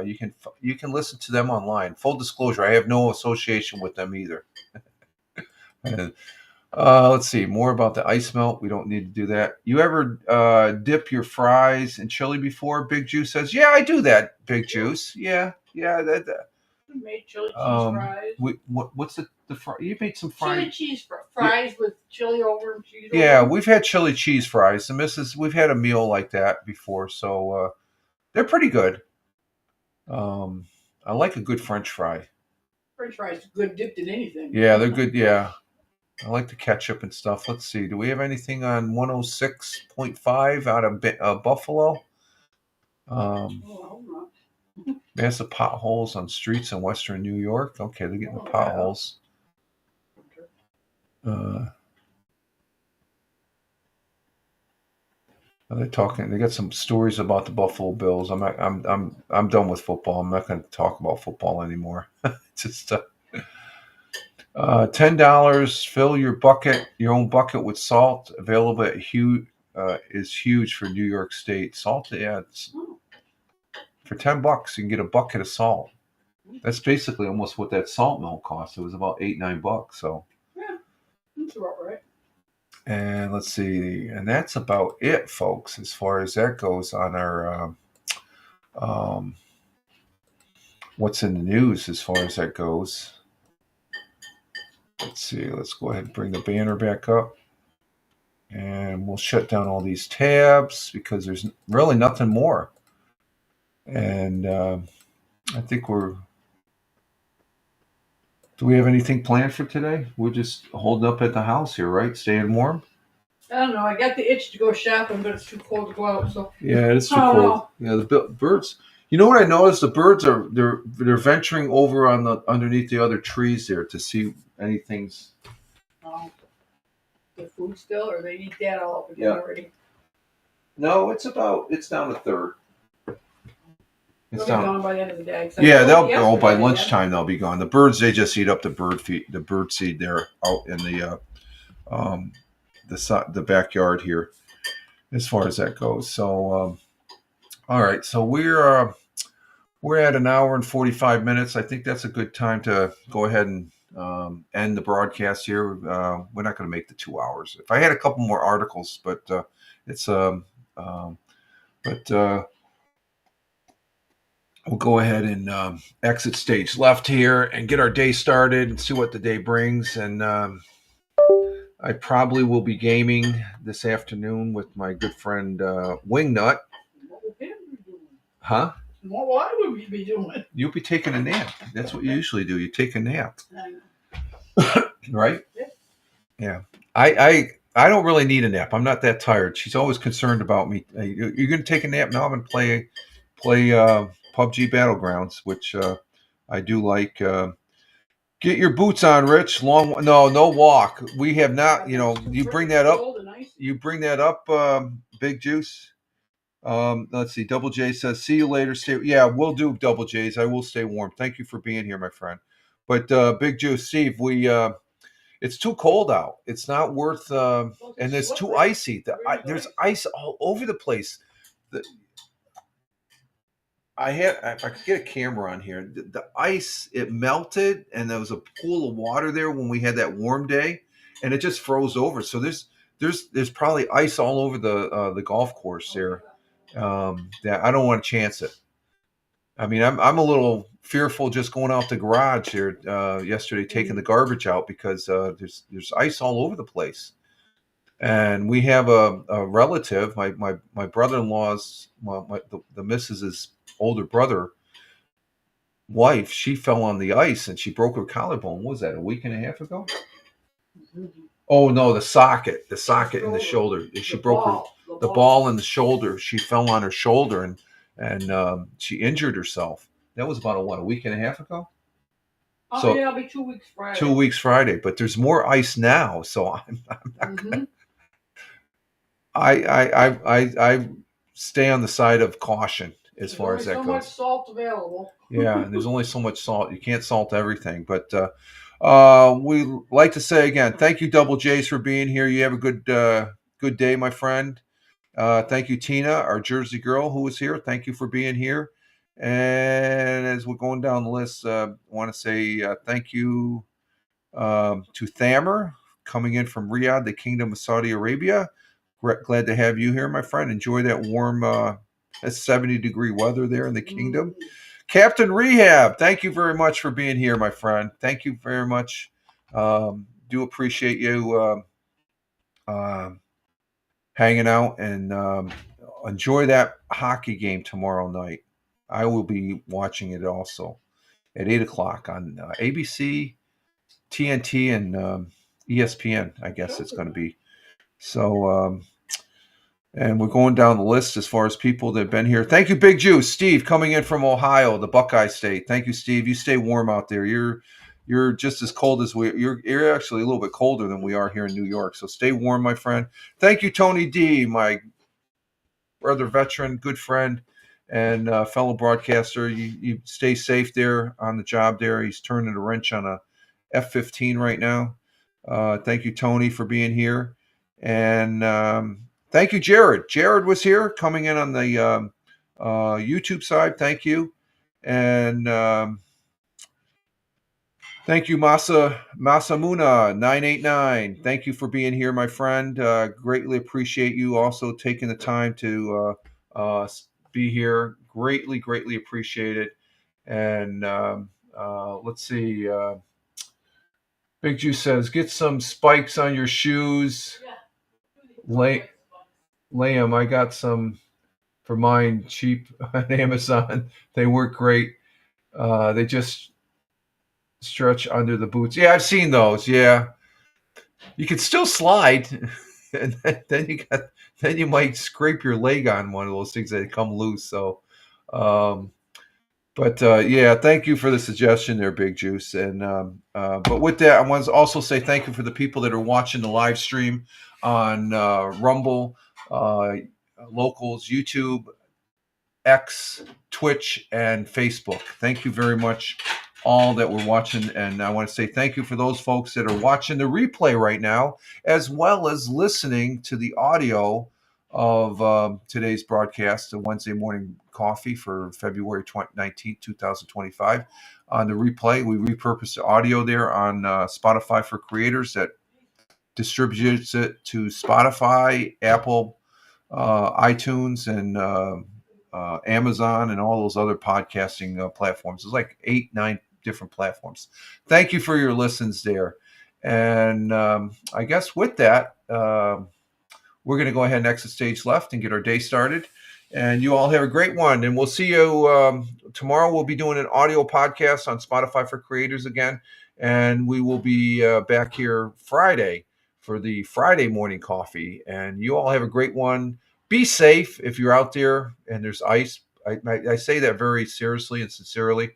you can listen to them online. Full disclosure, I have no association with them either. Let's see, more about the ice melt. We don't need to do that. You ever dip your fries in chili before? Big Juice says, yeah, I do that. Big Juice, yeah. We made chili cheese fries. What's the fry? You made some fries. Chili cheese fries with chili over and cheese. Yeah, over. we've had chili cheese fries. We've had a meal like that before, so they're pretty good. I like a good French fry. French fries good dipped in anything. Yeah, they're good. Yeah, I like the ketchup and stuff. Let's see. Do we have anything on 106.5 out of Buffalo? Massive potholes on streets in western New York. Okay, they're getting the potholes. They're talking. They got some stories about the Buffalo Bills. I'm done with football. I'm not going to talk about football anymore. Just $10. Fill your own bucket with salt. Available at is huge for New York State. Salt, yeah. For $10, you can get a bucket of salt. That's basically almost what that salt mill cost. It was about $8-9. So yeah, that's about right. And let's see, and that's about it, folks, as far as that goes on our what's in the news as far as that goes. Let's see, let's go ahead and bring the banner back up. And we'll shut down all these tabs because there's really nothing more. And I think do we have anything planned for today? We're just holding up at the house here, right? Staying warm? I don't know. I got the itch to go shopping, but it's too cold to go out. So yeah, it's too cold. Yeah, the birds. You know what I noticed? The birds they're venturing over on underneath the other trees there to see anything's. The food still, or they eat that all up again already? No, it's down to third. They'll be gone by the end of the day. Yeah, they'll go by lunchtime. They'll be gone. The birds, they just eat up the bird seed there out in the backyard here, as far as that goes. So, all right. So we're at an hour and 45 minutes. I think that's a good time to go ahead and end the broadcast here. We're not going to make the 2 hours. If I had a couple more articles, but we'll go ahead and exit stage left here and get our day started and see what the day brings. And I probably will be gaming this afternoon with my good friend Wingnut. What would him be doing? Huh? What would we be doing? You'll be taking a nap. That's what you usually do. You take a nap. Right? Yeah. I don't really need a nap. I'm not that tired. She's always concerned about me. You're going to take a nap? No, I'm going to play PUBG Battlegrounds, which I do like. Get your boots on, Rich. No walk. We have not. You bring that up. You bring that up, Big Juice. Let's see. Double J says, "See you later." Yeah, we'll do, Double J's. I will stay warm. Thank you for being here, my friend. But Big Juice, Steve, it's too cold out. It's not worth. And it's too icy. There's ice all over the place. If I could get a camera on here, the ice, it melted, and there was a pool of water there when we had that warm day, and it just froze over. So there's probably ice all over the golf course there. That I don't want to chance it. I mean, I'm a little fearful just going out the garage here yesterday, taking the garbage out because there's ice all over the place. And we have a relative, my brother-in-law's, the missus's older brother wife. She fell on the ice and she broke her collarbone. What was that, a week and a half ago? Oh no, the socket in the shoulder. She broke the ball in the shoulder. She fell on her shoulder and she injured herself. That was about a week and a half ago. So yeah, it'll be 2 weeks Friday. 2 weeks Friday, but there's more ice now, so I'm not gonna. I stay on the side of caution as far as that goes. There's so much salt available. Yeah, and there's only so much salt. You can't salt everything, but We like to say again, thank you, Double J's, for being here. You have a good day, my friend. Thank you, Tina, our Jersey girl who was here. Thank you for being here. And as we're going down the list, I want to say thank you to Thamer coming in from Riyadh, the Kingdom of Saudi Arabia. Glad to have you here, my friend. Enjoy that warm 70-degree weather there in the kingdom. Captain Rehab, thank you very much for being here, my friend. Thank you very much. Do appreciate you hanging out, and enjoy that hockey game tomorrow night. I will be watching it also at 8 o'clock on ABC, TNT, and ESPN, I guess it's going to be. So, and we're going down the list as far as people that have been here. Thank you, Big Juice. Steve, coming in from Ohio, the Buckeye State. Thank you, Steve. You stay warm out there. You're just as cold as you're actually a little bit colder than we are here in New York. So stay warm, my friend. Thank you, Tony D, my brother veteran, good friend, and fellow broadcaster. You stay safe there on the job there. He's turning a wrench on a F-15 right now. Thank you, Tony, for being here. And thank you, Jared. Jared was here coming in on the YouTube side. Thank you. And thank you, Masamuna 989. Thank you for being here, my friend. Greatly appreciate you also taking the time to be here. Greatly appreciate it. And let's see. Big Juice says, get some spikes on your shoes. Lay them. I got some for mine cheap on Amazon. They work great. They just stretch under the boots. Yeah, I've seen those. Yeah, you can still slide, and then you might scrape your leg on one of those things that come loose. So, but yeah, thank you for the suggestion there, Big Juice. And but with that, I want to also say thank you for the people that are watching the live stream on Rumble, Locals, YouTube, X, Twitch, and Facebook. Thank you very much, all that were watching. And I want to say thank you for those folks that are watching the replay right now, as well as listening to the audio of today's broadcast, the Wednesday Morning Coffee for February 19th, 2025. On the replay, we repurposed the audio there on Spotify for Creators that distributes it to Spotify, Apple, iTunes, and Amazon, and all those other podcasting platforms. There's like 8-9 different platforms. Thank you for your listens there. And I guess with that, we're going to go ahead and exit stage left and get our day started. And you all have a great one. And we'll see you tomorrow. We'll be doing an audio podcast on Spotify for Creators again. And we will be back here Friday for the Friday morning coffee. And you all have a great one. Be safe if you're out there and there's ice. I say that very seriously and sincerely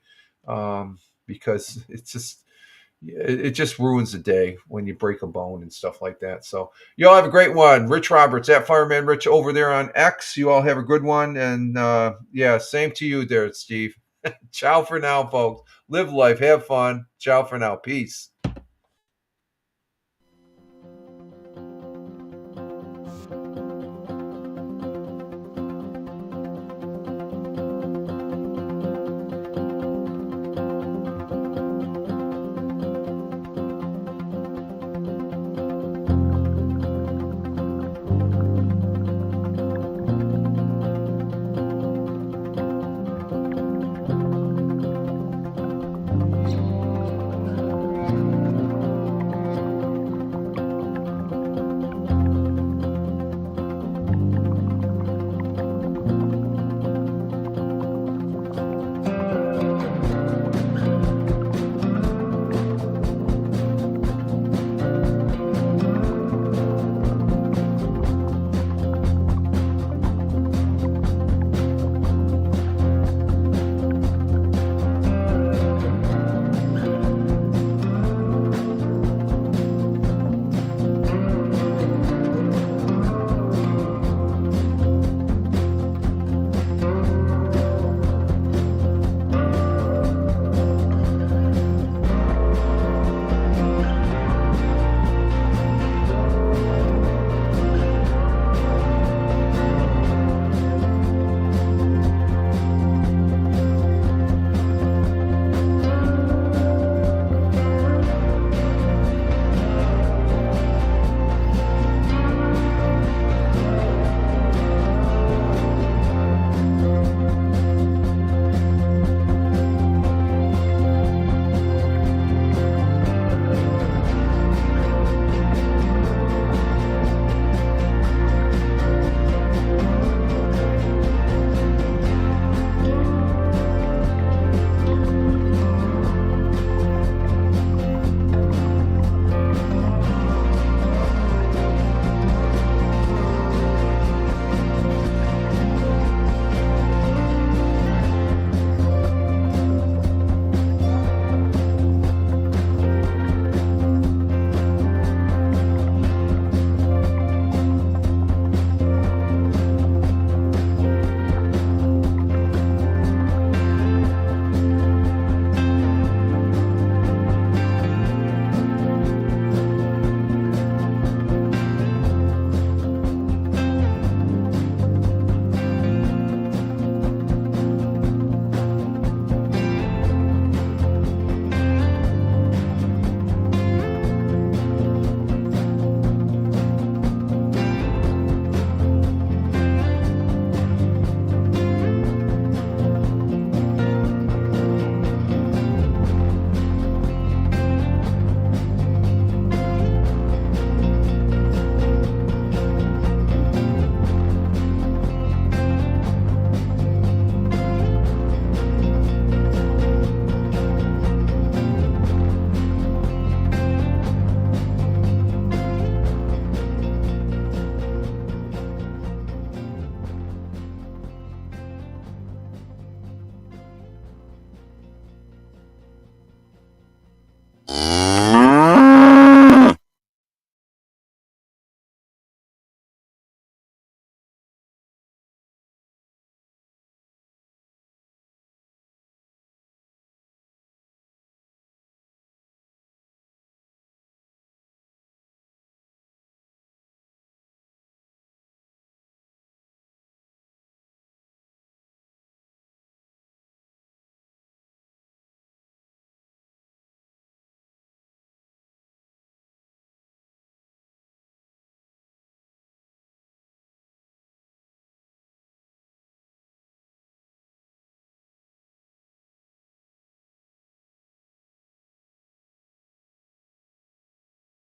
because it just ruins the day when you break a bone and stuff like that. So you all have a great one. Rich Roberts, at Fireman Rich over there on X. You all have a good one. And yeah, same to you there, Steve. Ciao for now, folks. Live life. Have fun. Ciao for now. Peace.